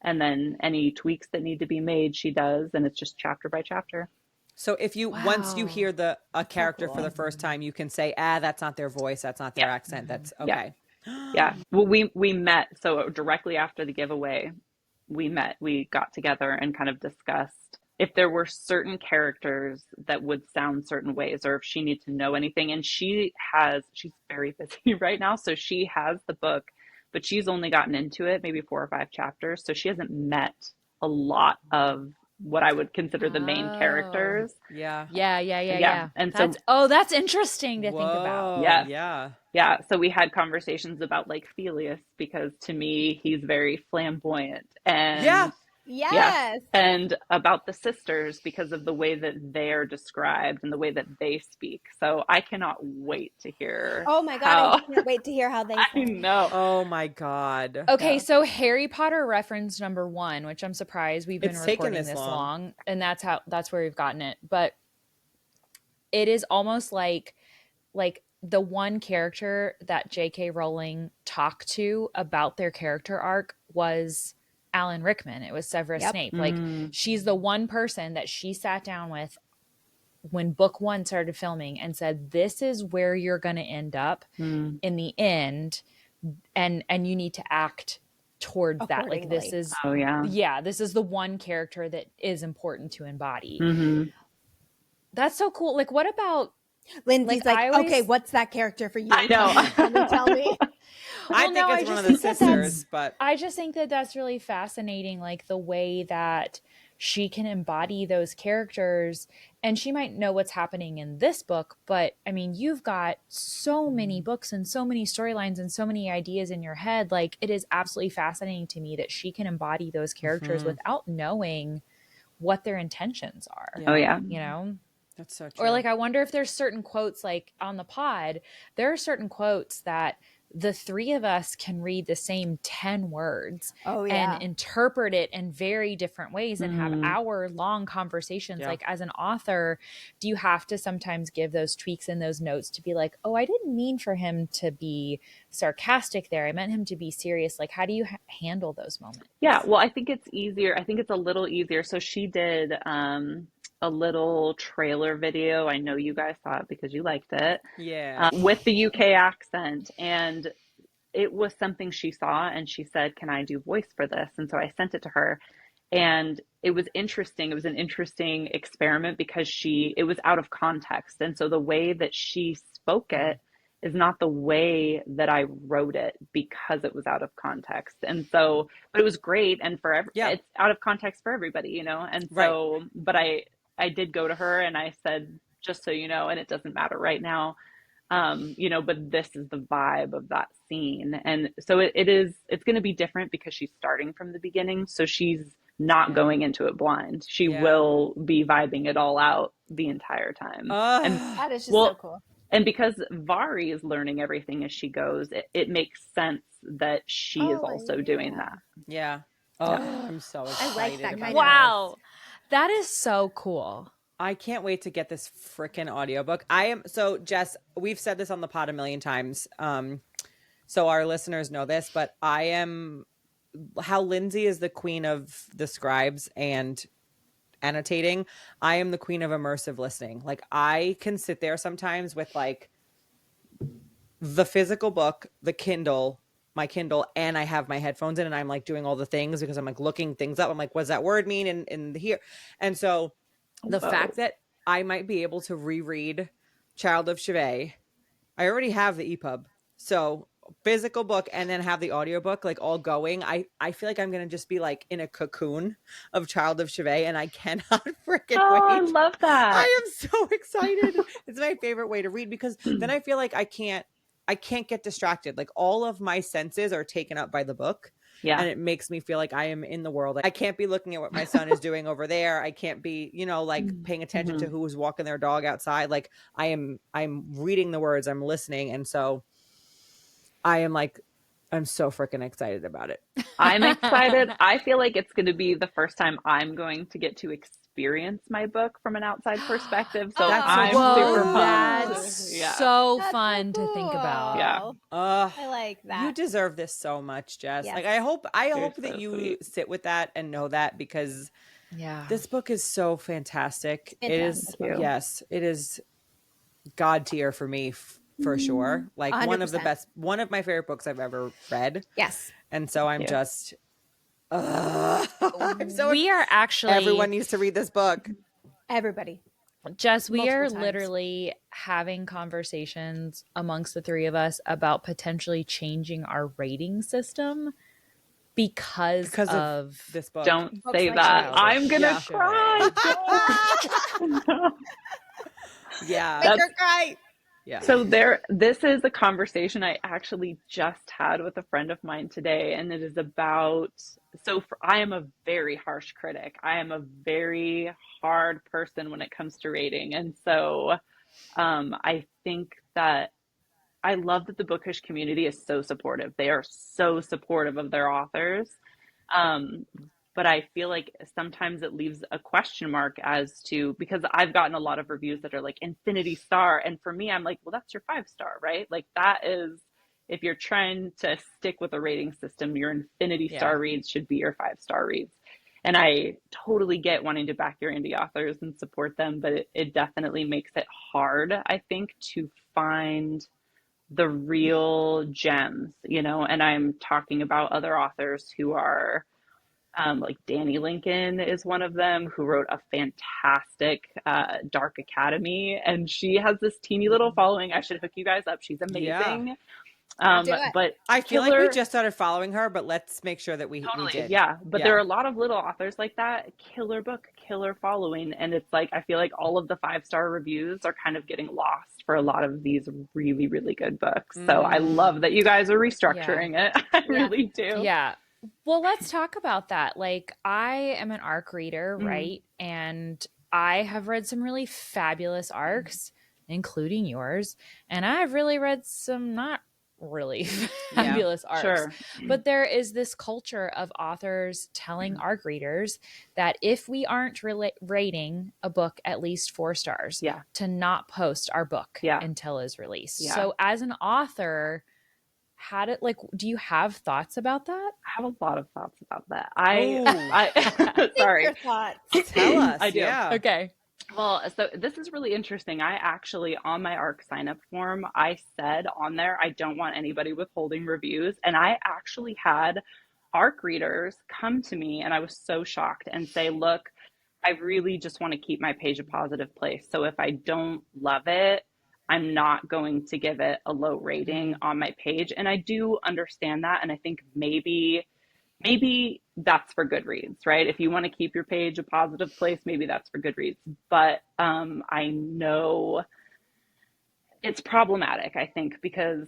S4: And then any tweaks that need to be made, she does, and it's just chapter by chapter.
S2: So if you once you hear a character for the first time, you can say, that's not their voice, that's not their accent. That's okay.
S4: Yeah. Well, we met, so directly after the giveaway, we got together and kind of discussed if there were certain characters that would sound certain ways, or if she needed to know anything. And she's very busy right now, so she has the book, but she's only gotten into it maybe 4 or 5 chapters, so she hasn't met a lot of what I would consider the main characters.
S2: Yeah.
S4: And
S1: that's interesting to think about.
S4: Yeah. So we had conversations about like Felius, because to me he's very flamboyant, and and about the sisters because of the way that they're described and the way that they speak. So I cannot wait to hear.
S3: Oh my God, I can't wait to hear how they sound.
S4: I know.
S2: Oh my God.
S1: Okay, so Harry Potter reference number 1, which I'm surprised we've been recording this long, and that's where we've gotten it. But it is almost like the one character that J.K. Rowling talked to about their character arc was Alan Rickman. It was Severus Snape. Like, she's the one person that she sat down with when book 1 started filming and said, this is where you're going to end up in the end. And you need to act towards that. Like, this is, this is the one character that is important to embody. That's so cool. Like, what about
S3: Lindsay's okay, what's that character for you?
S4: I know.
S3: Can you tell me?
S2: I think it's one of the sisters, but
S1: I just think that that's really fascinating, like the way that she can embody those characters, and she might know what's happening in this book, but I mean, you've got so many books and so many storylines and so many ideas in your head. Like, it is absolutely fascinating to me that she can embody those characters without knowing what their intentions are. You know?
S2: That's so true.
S1: Or like, I wonder if there's certain quotes, like on the pod, there are certain quotes that the 3 of us can read the same 10 words and interpret it in very different ways and have hour-long conversations. Like, as an author, do you have to sometimes give those tweaks in those notes to be like, oh, I didn't mean for him to be sarcastic there, I meant him to be serious? Like, how do you handle those moments?
S4: Yeah, well, I think it's easier. I think it's a little easier. So she did a little trailer video. I know you guys saw it because you liked it.
S2: Yeah.
S4: With the UK accent. And it was something she saw and she said, can I do voice for this? And so I sent it to her. And it was interesting. It was an interesting experiment because it was out of context. And so the way that she spoke it is not the way that I wrote it because it was out of context. And so, but it was great. And it's out of context for everybody, you know? And so, but I did go to her and I said, just so you know, and it doesn't matter right now, you know, but this is the vibe of that scene. And so it's going to be different because she's starting from the beginning. So she's not going into it blind. She will be vibing it all out the entire time.
S3: And that is just so cool.
S4: And because Vari is learning everything as she goes, it makes sense that she is also doing that.
S2: Yeah. Oh, I'm so excited.
S3: I like that kind
S1: of. That is so cool.
S2: I can't wait to get this freaking audiobook. Jess, we've said this on the pod a million times. So our listeners know this, but how Lindsay is the queen of the scribes and annotating. I am the queen of immersive listening. Like, I can sit there sometimes with like the physical book, the Kindle, my Kindle, and I have my headphones in and I'm like doing all the things because I'm like looking things up. I'm like, what does that word mean in here? And so the fact that I might be able to reread Child of Shivay, I already have the EPUB. So physical book and then have the audiobook like all going. I feel like I'm going to just be like in a cocoon of Child of Shivay and I cannot freaking wait.
S4: I love that.
S2: I am so excited. It's my favorite way to read because then I feel like I can't get distracted. Like, all of my senses are taken up by the book. Yeah. And it makes me feel like I am in the world. Like, I can't be looking at what my son is doing over there. I can't be, like paying attention to who's walking their dog outside. Like, I'm reading the words, I'm listening. And so I am like I'm so freaking excited about it.
S4: I'm excited. I feel like it's going to be the first time I'm going to get to experience my book from an outside perspective. So I'm super pumped.
S1: That's so
S3: That's
S1: fun
S3: so
S1: to think
S3: cool.
S1: about.
S4: Yeah.
S3: I like that.
S2: You deserve this so much, Jess.
S3: Yes.
S2: Like I hope
S4: You're
S2: that
S4: so
S2: you
S4: sweet.
S2: sit with that and know that, because
S1: Yeah.
S2: this book is so fantastic.
S3: It
S2: It
S3: is.
S2: is,
S4: Thank you.
S2: yes, it is God tier for me, for sure. Like
S3: 100%.
S2: one of my favorite books I've ever read.
S3: Yes.
S2: And so I'm
S4: you.
S2: just, I'm so,
S1: We are actually,
S2: everyone needs to read this book.
S3: Everybody.
S1: Jess, we are
S3: Multiple times.
S1: literally having conversations amongst the three of us about potentially changing our rating system because of
S2: this book.
S4: Don't
S3: Books
S4: say
S3: like
S4: that.
S3: Shivay.
S4: I'm going to
S2: Yeah.
S4: cry. No.
S2: Yeah.
S3: Make her cry.
S2: Yeah.
S4: So this is a conversation I actually just had with a friend of mine today, and it is about, I am a very harsh critic. I am a very hard person when it comes to rating. And so I think that I love that the bookish community is so supportive. They are so supportive of their authors. Um, but I feel like sometimes it leaves a question mark as to, because I've gotten a lot of reviews that are like infinity star. And for me, I'm like, well, that's your 5-star, right? Like that is, if you're trying to stick with a rating system, your infinity star reads should be your 5-star reads. And I totally get wanting to back your indie authors and support them, but it definitely makes it hard, I think, to find the real gems, and I'm talking about other authors who are like Danny Lincoln is one of them, who wrote a fantastic Dark Academy, and she has this teeny little following. I should hook you guys up. She's amazing.
S3: Do it.
S4: But
S2: I feel like we just started following her, but let's make sure that we did.
S4: Yeah. But there are a lot of little authors like that. Killer book, killer following. And it's like, I feel like all of the 5-star reviews are kind of getting lost for a lot of these really, really good books. So I love that you guys are restructuring it. I really do.
S1: Yeah. Well, let's talk about that. Like, I am an ARC reader, right? And I have read some really fabulous ARCs, including yours. And I've really read some not really fabulous ARCs.
S4: Sure.
S1: But there is this culture of authors telling ARC readers that if we aren't rating a book at least 4 stars, to not post our book until it's released. So as an author, do you have thoughts about that?
S4: I have a lot of thoughts about that. I sorry.
S3: Your thoughts.
S2: Tell us.
S4: I do.
S2: Yeah.
S1: Okay.
S4: Well, so this is really interesting. I actually, on my ARC sign up form, I said on there, I don't want anybody withholding reviews. And I actually had ARC readers come to me, and I was so shocked, and say, look, I really just want to keep my page a positive place. So if I don't love it, I'm not going to give it a low rating on my page. And I do understand that. And I think maybe that's for Goodreads, right? If you want to keep your page a positive place, maybe that's for Goodreads. But I know it's problematic, I think, because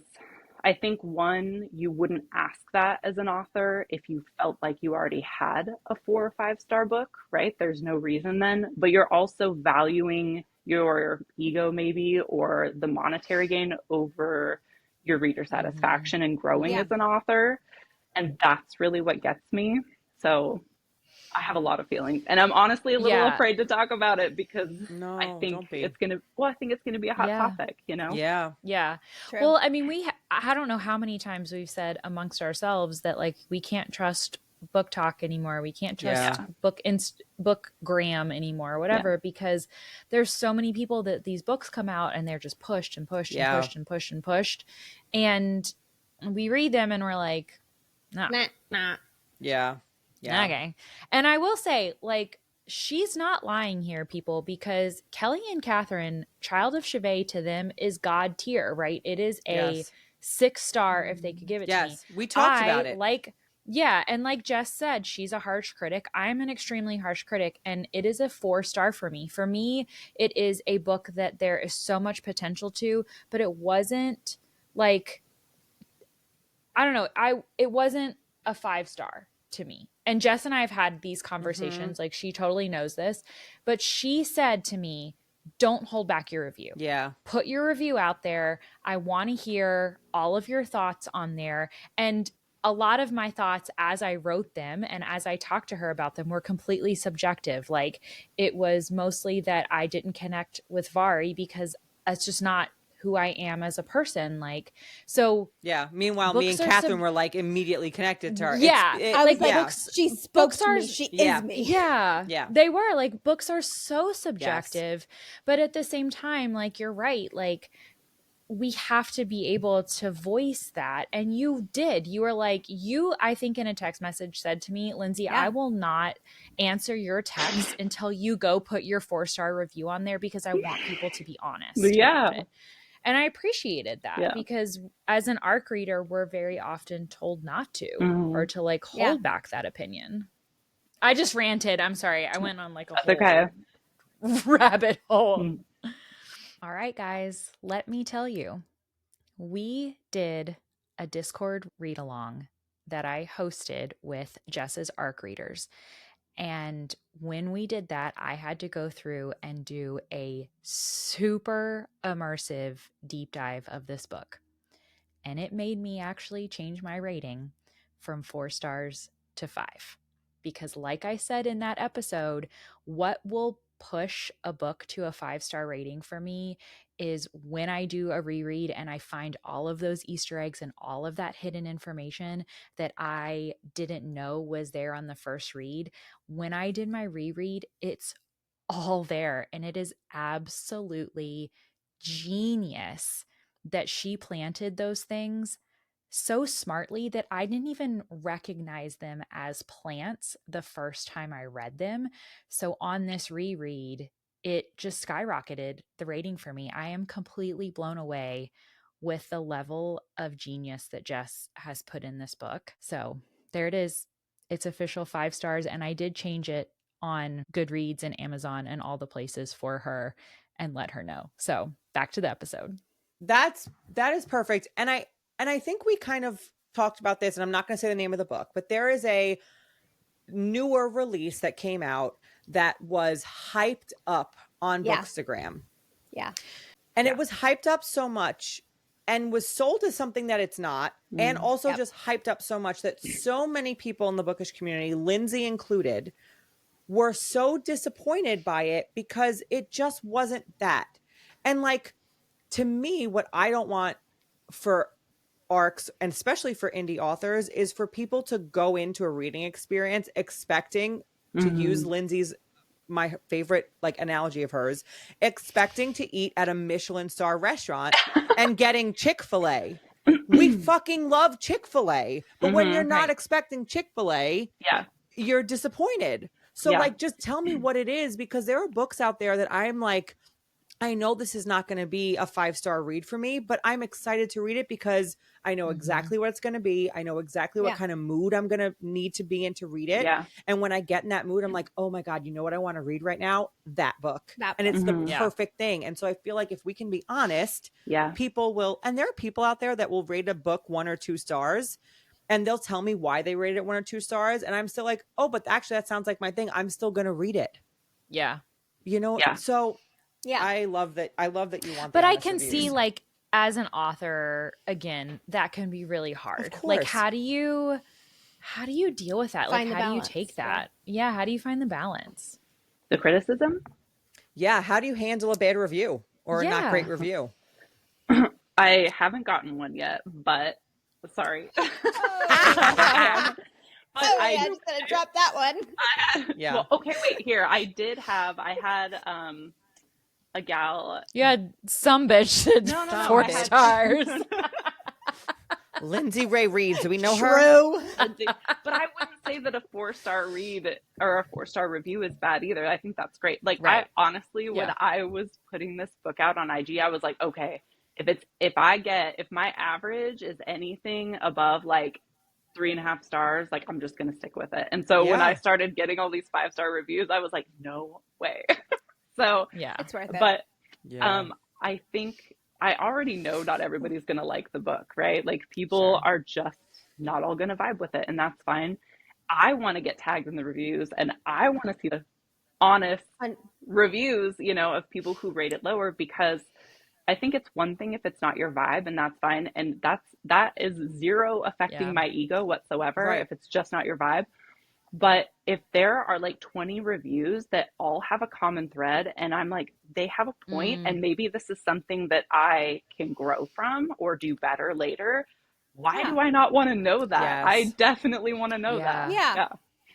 S4: I think, one, you wouldn't ask that as an author if you felt like you already had a 4 or 5-star book, right? There's no reason then. But you're also valuing your ego maybe, or the monetary gain over your reader satisfaction and growing as an author. And that's really what gets me. So I have a lot of feelings, and I'm honestly a little afraid to talk about it, because I think it's going to be a hot topic,
S2: Yeah.
S1: Yeah. True. Well, I mean, I don't know how many times we've said amongst ourselves that, like, we can't trust Book Talk anymore. We can't trust Bookgram anymore, or whatever, because there's so many people that these books come out and they're just pushed and pushed and pushed and pushed and pushed. And we read them and we're like, nah.
S2: Yeah.
S1: Okay. And I will say, like, she's not lying here, people, because Kelly and Catherine, Child of Shivay, to them is God tier, right? It is a 6-star if they could give it to me.
S2: Yes, we talked about it.
S1: And like Jess said, she's a harsh critic. I'm an extremely harsh critic, and it is a 4-star for me. For me, it is a book that there is so much potential to, but it wasn't like, I don't know, it wasn't a 5-star to me. And Jess and I have had these conversations, like, she totally knows this, but she said to me, don't hold back your review.
S2: Yeah.
S1: Put your review out there. I want to hear all of your thoughts on there. And a lot of my thoughts as I wrote them and as I talked to her about them were completely subjective. Like, it was mostly that I didn't connect with Vari because that's just not who I am as a person. Like, so
S2: yeah. Meanwhile, me and Catherine were like immediately connected to her.
S1: Yeah.
S3: I was like, books, she spoke to me. She is me.
S1: Yeah.
S2: Yeah.
S1: They were like, books are so subjective, but at the same time, like, you're right. Like, we have to be able to voice that. And you did. You were like, I think in a text message said to me, Lindsay, I will not answer your text until you go put your 4-star review on there because I want people to be honest about it. And I appreciated that because as an ARC reader, we're very often told not to or to like hold back that opinion. I just ranted. I'm sorry. I went on like a whole rabbit hole. All right, guys, let me tell you, we did a Discord read along that I hosted with Jess's ARC readers. And when we did that, I had to go through and do a super immersive deep dive of this book. And it made me actually change my rating from 4 stars to 5. Because like I said in that episode, what will push a book to a 5-star rating for me is when I do a reread and I find all of those Easter eggs and all of that hidden information that I didn't know was there on the first read. When I did my reread, it's all there, and it is absolutely genius that she planted those things so smartly that I didn't even recognize them as plants the first time I read them. So on this reread, it just skyrocketed the rating for me. I am completely blown away with the level of genius that Jess has put in this book. So there it is. It's official 5 stars, and I did change it on Goodreads and Amazon and all the places for her and let her know. So back to the episode.
S2: That is perfect. And I think we kind of talked about this, and I'm not going to say the name of the book, but there is a newer release that came out that was hyped up on Bookstagram.
S3: Yeah.
S2: And it was hyped up so much and was sold as something that it's not. And also just hyped up so much that so many people in the bookish community, Lindsay included, were so disappointed by it because it just wasn't that. And like, to me, what I don't want for ARCs, and especially for indie authors, is for people to go into a reading experience expecting to use Lindsay's, my favorite like analogy of hers, expecting to eat at a Michelin star restaurant and getting Chick-fil-A. We fucking love Chick-fil-A, but when you're not expecting Chick-fil-A, you're disappointed. So like, just tell me what it is, because there are books out there that I'm like, I know this is not going to be a 5-star read for me, but I'm excited to read it because I know exactly what it's going to be. I know exactly what kind of mood I'm going to need to be in to read it. Yeah. And when I get in that mood, I'm like, oh my God, you know what I want to read right now? That book. And it's the perfect thing. And so I feel like if we can be honest, people will, and there are people out there that will rate a book 1 or 2 stars, and they'll tell me why they rated it 1 or 2 stars. And I'm still like, oh, but actually that sounds like my thing. I'm still going to read it.
S1: Yeah.
S2: You know? Yeah. So I love that. I love that you want.
S1: But I can see, like, as an author, again, that can be really hard. Like, how do you deal with that? Like, how do you take that? Yeah. How do you find the balance?
S4: The criticism?
S2: Yeah. How do you handle a bad review or a not great review?
S4: I haven't gotten one yet, but sorry.
S3: I just gonna drop that one.
S4: Well, okay, wait here. I had a gal.
S1: You had some bitch said 4 stars.
S2: Lindsay Ray reads. Do we know her?
S3: True.
S4: But I wouldn't say that a 4-star read or a 4-star review is bad either. I think that's great. Like, I honestly, when I was putting this book out on IG, I was like, okay, if my average is anything above like 3.5 stars, like, I'm just gonna stick with it. And so when I started getting all these 5-star reviews, I was like, no way. So
S3: it's worth it.
S4: But I think I already know not everybody's gonna like the book, right? Like, people are just not all gonna vibe with it, and that's fine. I want to get tagged in the reviews, and I want to see the honest reviews, you know, of people who rate it lower, because I think it's one thing if it's not your vibe, and that's fine. And that is zero affecting my ego whatsoever,
S2: Right.
S4: if it's just not your vibe. But if there are like 20 reviews that all have a common thread, and I'm like, they have a point, and maybe this is something that I can grow from or do better later, why do I not want to know that?
S2: Yes.
S4: I definitely want to know that.
S3: Yeah.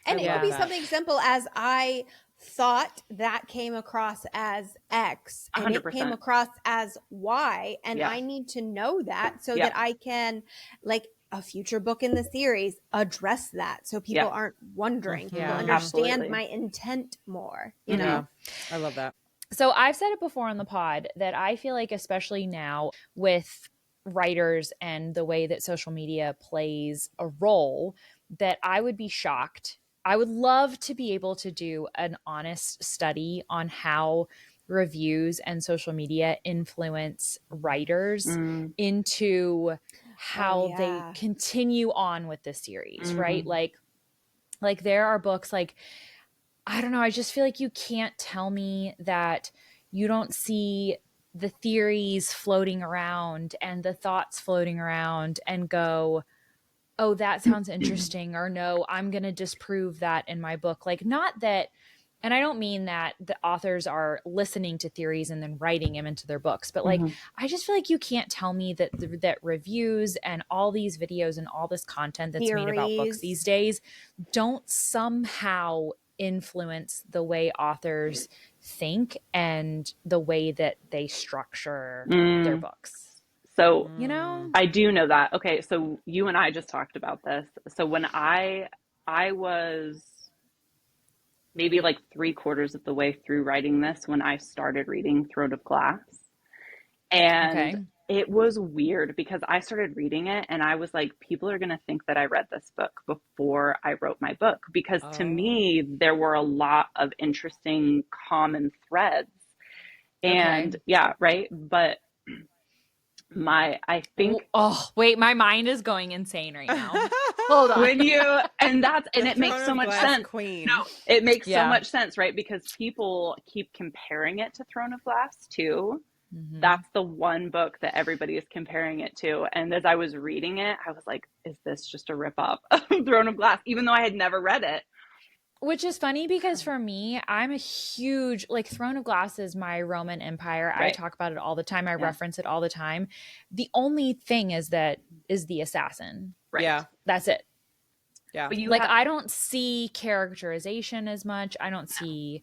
S3: And it could be something simple as I thought that came across as X and
S4: 100%.
S3: it came across as Y, and I need to know that so that I can, like, a future book in the series, address that so people aren't wondering. People understand my intent more, you know?
S2: I love that.
S1: So I've said it before on the pod that I feel like, especially now with writers and the way that social media plays a role, that I would be shocked. I would love to be able to do an honest study on how reviews and social media influence writers into how they continue on with the series, right? Like there are books like, I don't know, I just feel like you can't tell me that you don't see the theories floating around and the thoughts floating around and go, oh, that sounds interesting, or no, I'm going to disprove that in my book. Like, not that, and I don't mean that the authors are listening to theories and then writing them into their books, but like, I just feel like you can't tell me that that reviews and all these videos and all this content that's made about books these days don't somehow influence the way authors think and the way that they structure their books.
S4: So,
S1: you know,
S4: I do know that. Okay, so you and I just talked about this. So when I was maybe like 3/4 of the way through writing this when I started reading Throne of Glass. And it was weird because I started reading it and I was like, people are going to think that I read this book before I wrote my book, because to me, there were a lot of interesting common threads. And right. But I think,
S1: wait, my mind is going insane right now. Hold on.
S4: When it makes so much sense.
S2: Queen.
S4: No, it makes so much sense, right? Because people keep comparing it to Throne of Glass too. That's the one book that everybody is comparing it to. And as I was reading it, I was like, is this just a rip off of Throne of Glass? Even though I had never read it.
S1: Which is funny because for me, I'm a huge, like, Throne of Glass is my Roman Empire. Right. I talk about it all the time. I reference it all the time. The only thing is the assassin.
S4: Right. Yeah.
S1: That's it.
S2: Yeah.
S1: But I don't see characterization as much. I don't see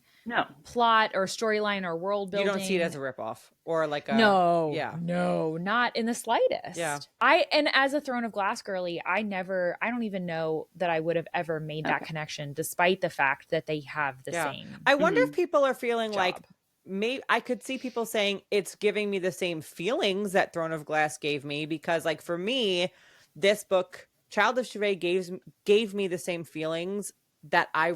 S1: plot or storyline or world building.
S2: You don't see it as a ripoff or like a
S1: no, not in the slightest.
S2: Yeah.
S1: And as a Throne of Glass girly, I don't even know that I would have ever made that connection, despite the fact that they have the same.
S2: I wonder if people are feeling like, maybe I could see people saying it's giving me the same feelings that Throne of Glass gave me, because like for me, this book, Child of Shivay, gave me the same feelings that I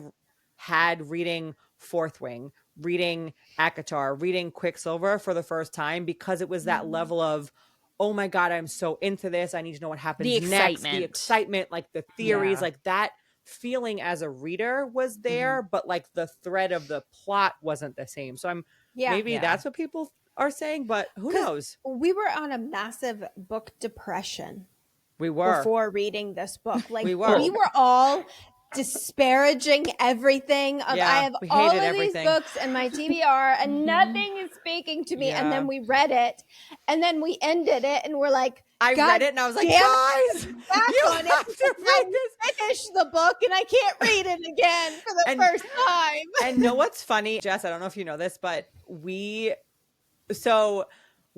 S2: had reading Fourth Wing, reading ACOTAR, reading Quicksilver for the first time, because it was that level of, oh my God, I'm so into this. I need to know what happens next. The excitement, like the theories, like that feeling as a reader was there, but like the thread of the plot wasn't the same. So maybe that's what people are saying, but who knows?
S3: We were on a massive book depression.
S2: We were.
S3: Before reading this book. Like, we were all disparaging everything. I have all of these books in my TBR and nothing is speaking to me. And then we read it and then we ended it and we're like,
S2: I read it and I was like, guys, you have to read this.
S3: Finish the book and I can't read it again for the first time.
S2: And know what's funny, Jess, I don't know if you know this, but we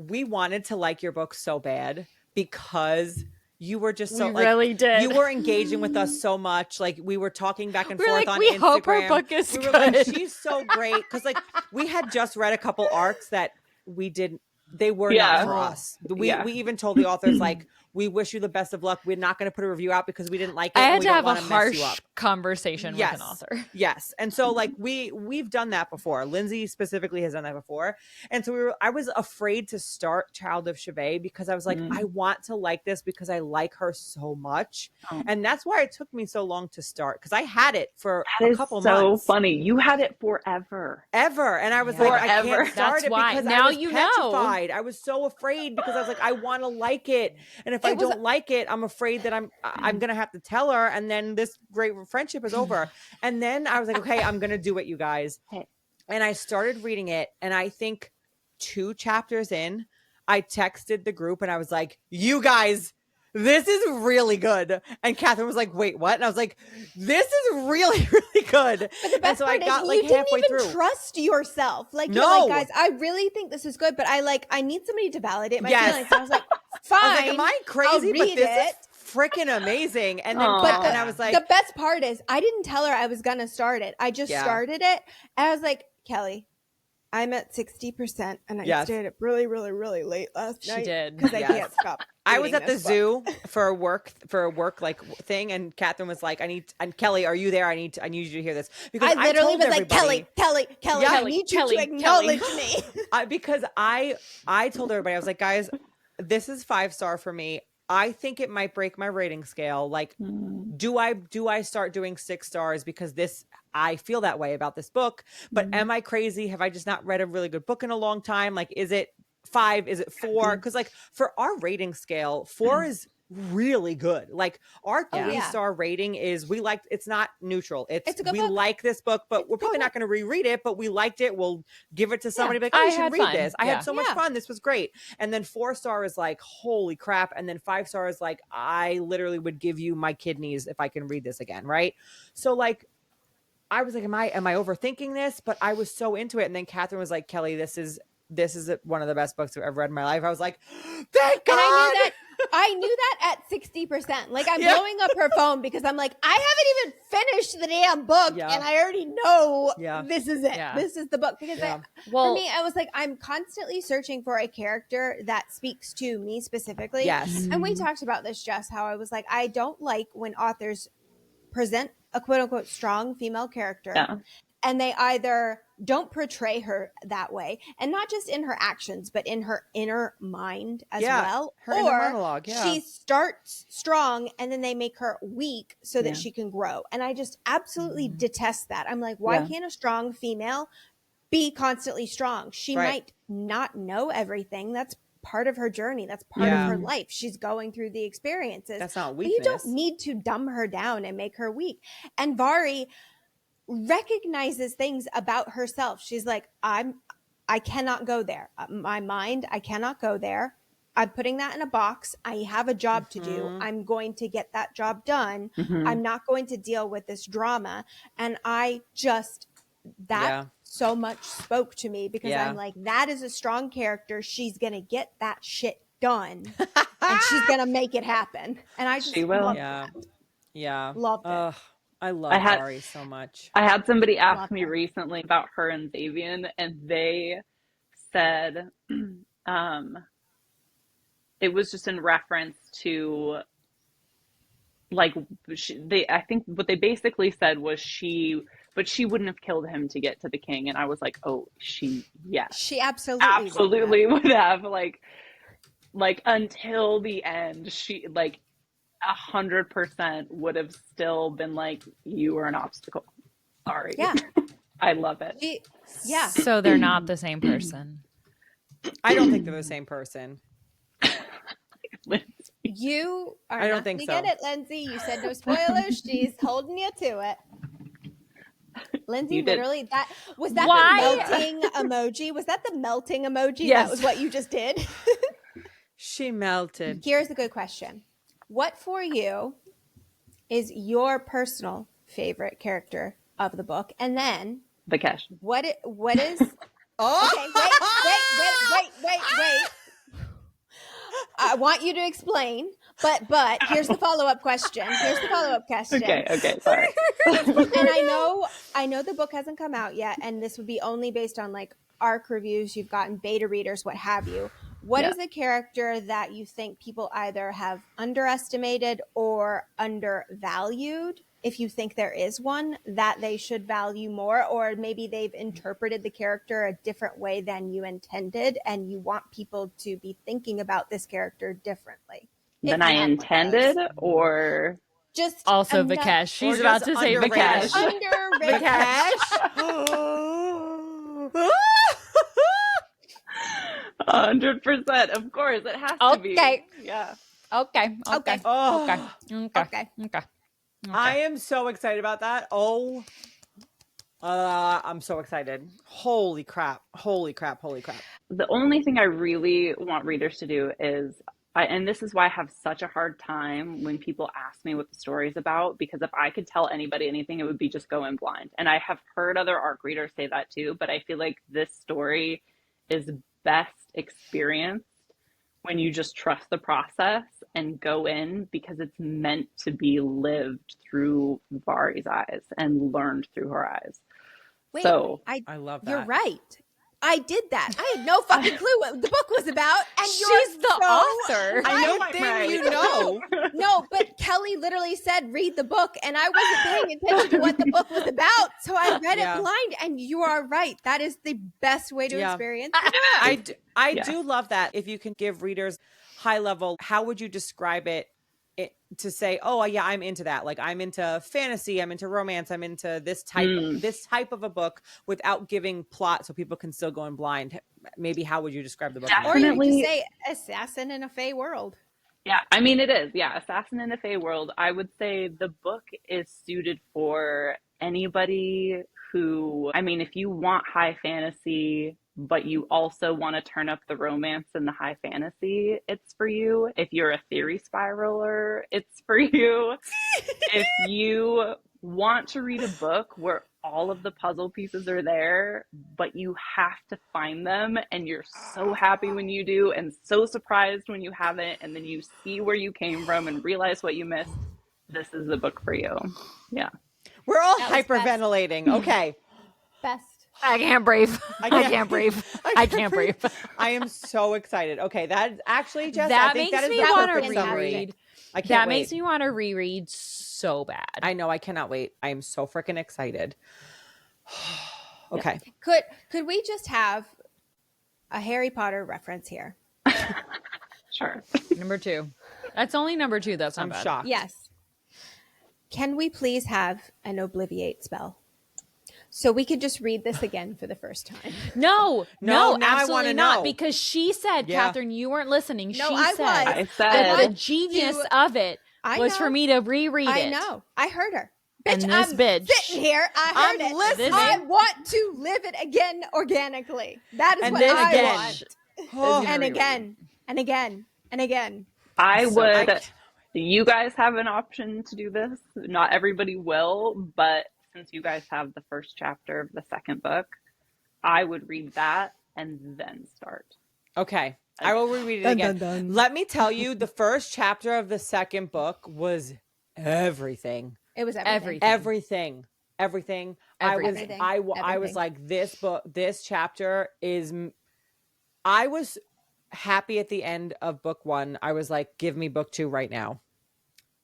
S2: wanted to like your book so bad because you were just so
S1: really did.
S2: You were engaging with us so much. Like we were talking back and forth on
S1: we
S2: Instagram.
S1: Hope her book is
S2: we
S1: good.
S2: were like, she's so great. Cause like we had just read a couple arcs that they were not for us. We even told the authors like, we wish you the best of luck. We're not going to put a review out because we didn't like it.
S1: I had
S2: and we
S1: to
S2: don't
S1: have a
S2: wanna mess you
S1: harsh
S2: up.
S1: conversation with an author.
S2: Yes. And so like we've done that before. Lindsay specifically has done that before. And so I was afraid to start Child of Shivay because I was like, I want to like this because I like her so much. And that's why it took me so long to start, because I had it for a couple months.
S4: So funny. You had it forever.
S2: And I was like, I can't start it because
S1: now
S2: I was
S1: you
S2: petrified.
S1: know.
S2: I was so afraid because I was like, I want to like it. And if I don't like it, I'm afraid that I'm going to have to tell her. And then this great friendship is over. And then I was like, okay, I'm going to do it, you guys. And I started reading it. And I think 2 chapters in, I texted the group and I was like, you guys, this is really good. And Catherine was like, wait, what? And I was like, this is really, really good.
S3: But the best part is
S2: like
S3: you didn't even trust yourself. Like, you're like, guys, I really think this is good, but I need somebody to validate my feelings. And I was like, fine. I was like,
S2: am I crazy? But this is freaking amazing. And then I was like,
S3: the best part is I didn't tell her I was going to start it. I just started it. And I was like, Kelly, I'm at 60% and I stayed up really, really, really late last night.
S1: She did.
S3: Because I can't stop.
S2: I was at the zoo for a work like thing, and Catherine was like, and Kelly, are you there? I need you to hear this. Because
S3: I literally was like, Kelly, I need you to acknowledge me.
S2: Because I told everybody, I was like, guys, this is 5-star for me. I think it might break my rating scale. Like, do I start doing 6 stars because I feel that way about this book, but am I crazy? Have I just not read a really good book in a long time? Like, is it 5? Is it 4? Because like for our rating scale, 4 is really good. Like our 3-star rating is, it's not neutral. It's a good book. Like this book, but we're probably not going to reread it, but we liked it. We'll give it to somebody. Like, you should read this. I had so much fun. This was great. And then 4-star is like, holy crap. And then 5-star is like, I literally would give you my kidneys if I can read this again. Right. So like, I was like, am I overthinking this? But I was so into it. And then Catherine was like, Kelly, this is one of the best books I've ever read in my life. I was like, thank God.
S3: And I knew that at 60%. Like, I'm blowing up her phone because I'm like, I haven't even finished the damn book and I already know this is it. Yeah. This is the book. Because for me, I was like, I'm constantly searching for a character that speaks to me specifically.
S2: Yes.
S3: And we talked about this, Jess, how I was like, I don't like when authors present a quote unquote strong female character and they either don't portray her that way, and not just in her actions, but in her inner mind as well.
S2: Her inner monologue,
S3: she starts strong and then they make her weak so that she can grow. And I just absolutely detest that. I'm like, why can't a strong female be constantly strong? She might not know everything. That's part of her journey. That's part of her life. She's going through the experiences.
S2: That's not weakness.
S3: But you don't need to dumb her down and make her weak. And Vari recognizes things about herself. She's like, I cannot go there. My mind, I cannot go there. I'm putting that in a box. I have a job to do. I'm going to get that job done. I'm not going to deal with this drama. And I just, so much spoke to me because I'm like, that is a strong character. She's going to get that shit done and she's going to make it happen. And I just loved that.
S2: Yeah.
S3: Loved it.
S2: I love Vari so much.
S4: I had somebody ask me recently about her and Xavian, and they said it was just in reference to like I think what they basically said was she wouldn't have killed him to get to the king. And I was like, oh, she absolutely would have like until the end. She like 100% would have still been like, you are an obstacle. Sorry.
S3: Yeah.
S4: I love it.
S1: So they're not the same person.
S2: I don't think they're the same person.
S3: You are
S2: I don't
S3: not
S2: think
S3: gonna get it, Lindsay. You said no spoilers. She's holding you to it. Lindsay, literally, that was that the melting emoji? Was that the melting emoji?
S2: Yes.
S3: That was what you just did?
S2: She melted.
S3: Here's a good question. What for you is your personal favorite character of the book? And then
S4: Vikesh.
S3: What is Okay, wait. I want you to explain, but here's the follow-up question.
S4: Okay, sorry.
S3: And I know the book hasn't come out yet, and this would be only based on like ARC reviews. You've gotten beta readers, what have you. What is a character that you think people either have underestimated or undervalued, if you think there is one, that they should value more, or maybe they've interpreted the character a different way than you intended and you want people to be thinking about this character differently?
S4: Than I intended, or
S3: just
S1: also Vikesh. She's about to say Vikesh.
S3: Underrated.
S2: Vikesh.
S4: 100%. Of course, it has to be. Yeah.
S1: Okay.
S2: Oh.
S1: Okay.
S2: I am so excited about that. Oh, I'm so excited. Holy crap.
S4: The only thing I really want readers to do is, and this is why I have such a hard time when people ask me what the story is about, because if I could tell anybody anything, it would be just go in blind. And I have heard other ARC readers say that too, but I feel like this story is best experienced when you just trust the process and go in, because it's meant to be lived through Vari's eyes and learned through her eyes.
S3: Wait,
S4: so
S2: I love that.
S3: You're right. I did that. I had no fucking clue what the book was about. And
S1: she's the author.
S2: I know things you know.
S3: No, but Kelly literally said, read the book. And I wasn't paying attention to what the book was about. So I read it blind. And you are right. That is the best way to experience it.
S2: I do love that. If you can give readers high level, how would you describe it to say, oh yeah, I'm into that. Like, I'm into fantasy, I'm into romance, I'm into this type of a book, without giving plot so people can still go in blind. Maybe how would you describe the book?
S4: Definitely.
S3: Or you could say assassin in a Fey world.
S4: Yeah, I mean, it is. Yeah, assassin in a Fey world. I would say the book is suited for anybody who, I mean, if you want high fantasy, but you also want to turn up the romance and the high fantasy, it's for you. If you're a theory spiraler, it's for you. If you want to read a book where all of the puzzle pieces are there, but you have to find them, and you're so happy when you do and so surprised when you haven't, and then you see where you came from and realize what you missed, this is the book for you. Yeah.
S2: We're all hyperventilating. Okay.
S3: Best.
S1: I can't breathe. I can't breathe.
S2: I am so excited. Okay, that actually, Jess,
S1: that
S2: I think
S1: makes
S2: that is
S1: me
S2: the
S1: want to
S2: perfect summary.
S1: reread.
S2: I can't
S1: that
S2: wait.
S1: makes me want to reread so bad.
S2: I know. I cannot wait. I am so freaking excited. Okay.
S3: Could we just have a Harry Potter reference here?
S4: Sure.
S1: Number 2. That's only number 2. That's not
S2: I'm
S1: bad.
S2: shocked.
S3: Yes. Can we please have an obliviate spell? So we could just read this again for the first time.
S1: No, absolutely not.
S2: Know.
S1: Because she said, Catherine, you weren't listening.
S3: No,
S1: I
S3: was.
S1: That the genius of it was for me to reread it.
S3: I know. I heard her. Bitch,
S1: and this
S3: I'm
S1: bitch
S3: sitting here. I heard it.
S2: Listening.
S3: I want to live it again organically. That is
S2: and
S3: what
S2: this
S3: I
S2: bitch.
S3: want. And again, and again, and again.
S4: You guys have an option to do this. Not everybody will, but since you guys have the first chapter of the second book, I would read that and then start.
S2: Okay. I will reread it again. Dun. Let me tell you, the first chapter of the second book was everything.
S3: It was
S2: everything. I was like, this chapter is, I was happy at the end of book 1. I was like, give me book 2 right now.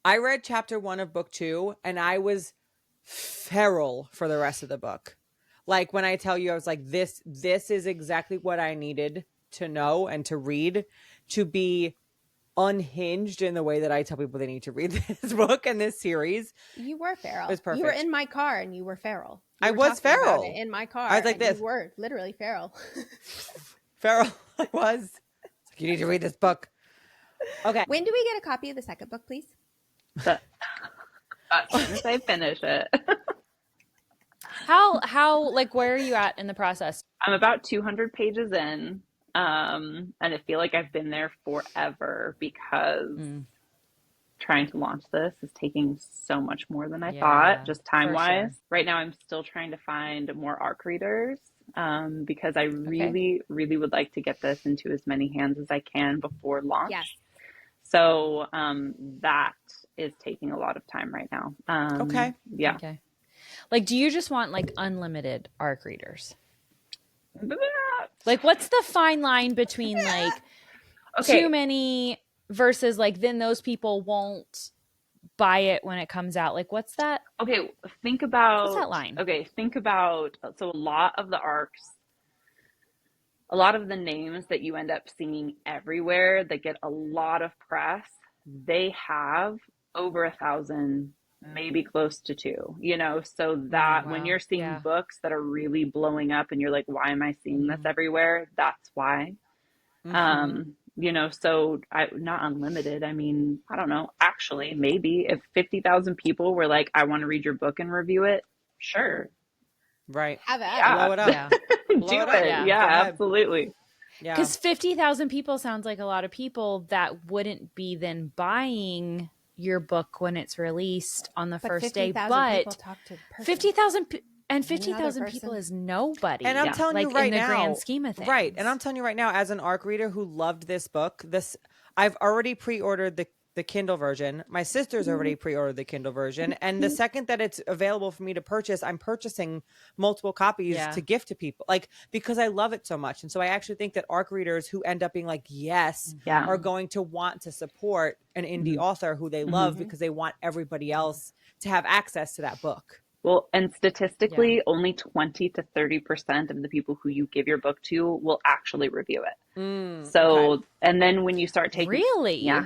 S2: I read chapter 1 of book 2 and I was feral for the rest of the book. Like, when I tell you, I was like, this is exactly what I needed to know and to read, to be unhinged in the way that I tell people they need to read this book and this series.
S3: You were feral.
S2: It was perfect.
S3: You were in my car and you were feral.
S2: I was feral
S3: in my car.
S2: I was like this.
S3: You were literally feral.
S2: Feral. I was. Like, you need to read this book. Okay.
S3: When do we get a copy of the second book, please?
S4: As soon as I finish it.
S1: How like, where are you at in the process?
S4: I'm about 200 pages in. And I feel like I've been there forever because trying to launch this is taking so much more than I thought, just time-wise. Sure. Right now, I'm still trying to find more ARC readers because I really would like to get this into as many hands as I can before launch.
S3: Yes.
S4: So that is taking a lot of time right now.
S2: Okay.
S4: Yeah.
S1: Okay. Like, do you just want like unlimited ARC readers? Like, what's the fine line between like too many versus like then those people won't buy it when it comes out? Like what's that?
S4: Okay,
S1: what's that line?
S4: Think about, so a lot of the arcs, a lot of the names that you end up seeing everywhere that get a lot of press, they have over 1,000, maybe close to 2, so that when you're seeing books that are really blowing up and you're like, why am I seeing this everywhere? That's why. So not unlimited. I mean, I don't know, actually, maybe if 50,000 people were like, I want to read your book and review it, sure.
S2: Right.
S3: Have it.
S4: Yeah.
S2: Blow it up.
S1: Yeah.
S4: Do it. Yeah, absolutely.
S2: Yeah.
S1: Because 50,000 people sounds like a lot of people that wouldn't be then buying your book when it's released on the first day. But 50,000 people is nobody.
S2: And I'm telling you right now,
S1: in the grand scheme of things.
S2: Right. And I'm telling you right now, as an ARC reader who loved this book, I've already pre-ordered the Kindle version. My sister's already pre-ordered the Kindle version. And the second that it's available for me to purchase, I'm purchasing multiple copies to gift to people, like, because I love it so much. And so I actually think that ARC readers who end up being like, yes, are going to want to support an indie author who they love because they want everybody else to have access to that book.
S4: Well, and statistically, only 20 to 30% of the people who you give your book to will actually review it. So, and then when you start taking...
S1: Really?
S4: Yeah,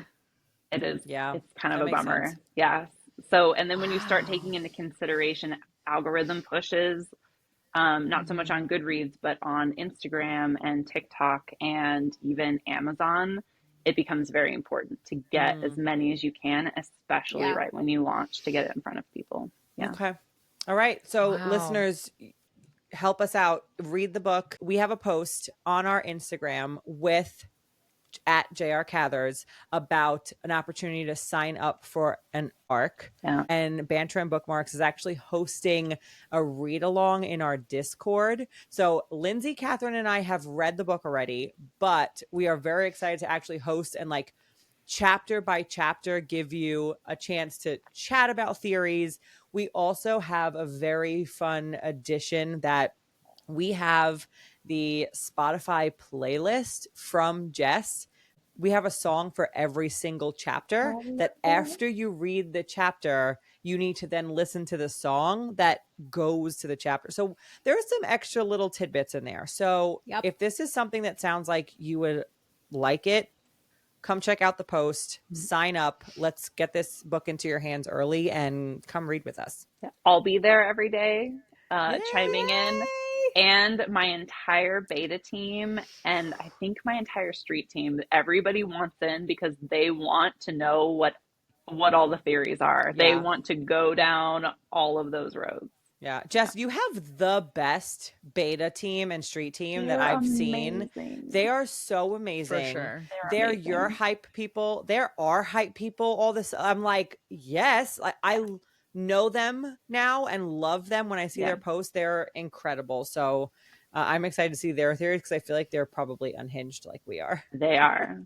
S4: it is. Yeah. It's kind of a bummer. Sense. Yeah. So, and then when you start taking into consideration algorithm pushes, not so much on Goodreads, but on Instagram and TikTok and even Amazon, it becomes very important to get as many as you can, especially right when you launch, to get it in front of people. Yeah.
S2: Okay. All right. So listeners, help us out. Read the book. We have a post on our Instagram at JR Cathers about an opportunity to sign up for an ARC. Yeah. And Banter and Bookmarks is actually hosting a read along in our Discord. So Lindsay, Catherine, and I have read the book already, but we are very excited to actually host and like chapter by chapter give you a chance to chat about theories. We also have a very fun addition that we have the Spotify playlist from Jess. We have a song for every single chapter that after you read the chapter, you need to then listen to the song that goes to the chapter. So there's some extra little tidbits in there. So if this is something that sounds like you would like it, come check out the post, sign up. Let's get this book into your hands early and come read with us.
S4: I'll be there every day, chiming in, and my entire beta team, and I think my entire street team. Everybody wants in because they want to know what all the theories are. They want to go down all of those roads.
S2: Yeah. Jess, you have the best beta team and street team that I've seen. They are so amazing.
S1: For sure.
S2: They're your hype people. There are hype people. All this. I'm like, yes, I know them now and love them when I see their posts. They're incredible. So I'm excited to see their theories because I feel like they're probably unhinged like we are.
S4: They are.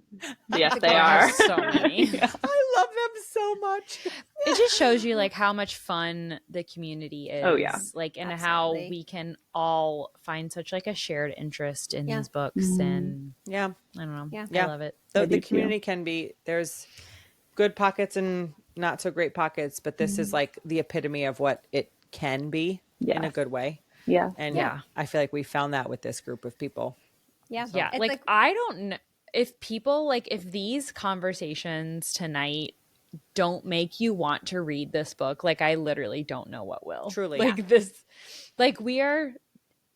S4: Yes, they are.
S1: So many.
S2: I love them so much.
S1: It just shows you like how much fun the community is.
S4: Oh yeah.
S1: Like, and how we can all find such like a shared interest in these books. And I don't know. Yeah. I love it.
S2: The community can be, there's good pockets and not so great pockets, but this is like the epitome of what it can be in a good way.
S4: Yeah.
S2: And I feel like we found that with this group of people.
S3: Yeah.
S1: So. Yeah. Like I don't know if people like, if these conversations tonight don't make you want to read this book, like I literally don't know what will.
S2: Truly.
S1: Like this, like we are,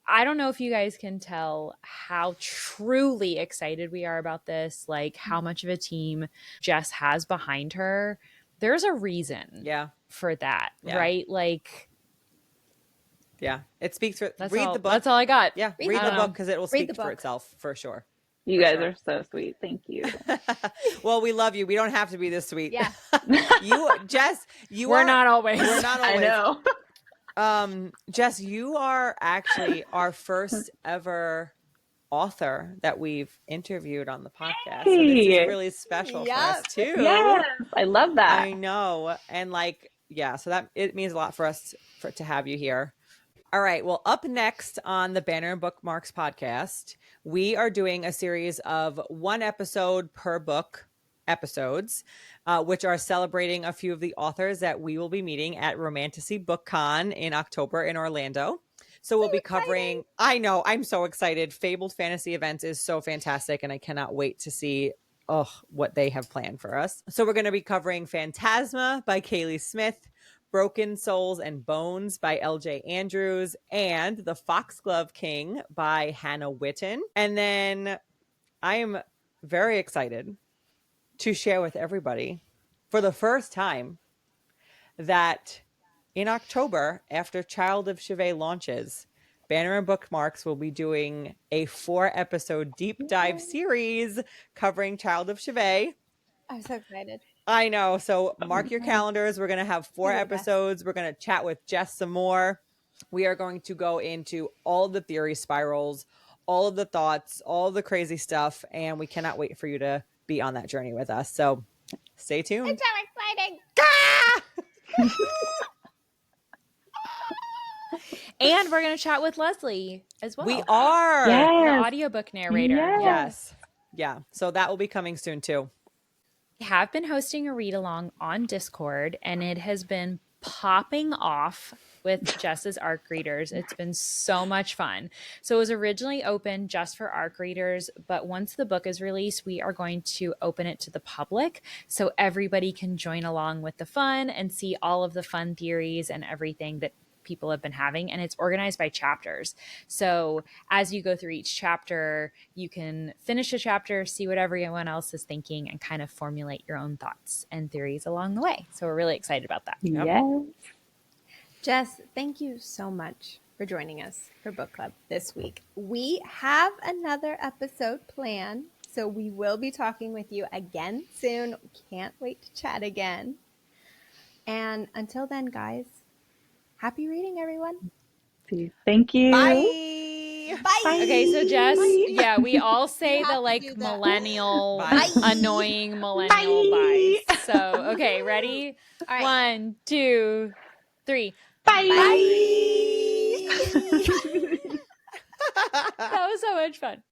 S1: I don't know if you guys can tell how truly excited we are about this, like how much of a team Jess has behind her. There's a reason for that, right? Like,
S2: it speaks for,
S1: the book.
S2: That's
S1: all I got.
S2: Yeah, read the book because it will speak for itself for sure.
S4: You guys are so sweet. Thank you.
S2: Well, we love you. We don't have to be this sweet.
S3: Yeah.
S2: Jess,
S1: we're not always.
S2: We're not always.
S4: I know.
S2: Jess, you are actually our first ever author that we've interviewed on the podcast. So this is really special for us too.
S4: Yes, I love that.
S2: I know. And like, so that it means a lot for us to have you here. All right. Well, up next on the Banner and Bookmarks podcast, we are doing a series of 1 episode per book episodes, which are celebrating a few of the authors that we will be meeting at Romantasy BookCon in October in Orlando. So we'll be covering, I know, I'm so excited. Fabled Fantasy Events is so fantastic, and I cannot wait to see what they have planned for us. So we're going to be covering Phantasma by Kaylee Smith, Broken Souls and Bones by LJ Andrews, and The Foxglove King by Hannah Witten. And then I am very excited to share with everybody for the first time that in October, after Child of Shivay launches, Banner and Bookmarks will be doing a 4-episode deep dive series covering Child of Shivay.
S3: I'm so excited.
S2: I know. So mark your calendars. We're going to have 4 episodes. We're going to chat with Jess some more. We are going to go into all the theory spirals, all of the thoughts, all the crazy stuff. And we cannot wait for you to be on that journey with us. So stay tuned.
S3: It's so exciting.
S1: And we're going to chat with Leslie as well.
S2: We are.
S1: The audiobook narrator.
S2: Yes. Yeah. So that will be coming soon too.
S1: We have been hosting a read along on Discord, and it has been popping off with Jess's ARC readers. It's been so much fun. So it was originally open just for ARC readers, but once the book is released, we are going to open it to the public so everybody can join along with the fun and see all of the fun theories and everything that people have been having, and it's organized by chapters. So as you go through each chapter, you can finish a chapter, see what everyone else is thinking, and kind of formulate your own thoughts and theories along the way. So we're really excited about that.
S4: Yes.
S3: Jess, thank you so much for joining us for book club this week. We have another episode planned, so we will be talking with you again soon. Can't wait to chat again. And until then, guys, happy reading, everyone.
S4: Thank you.
S2: Bye.
S3: Bye.
S1: Okay, so Jess, we all say the millennial, annoying millennial bye. So, okay, ready?
S3: All right.
S1: 1, 2, 3.
S4: Bye.
S1: That was so much fun.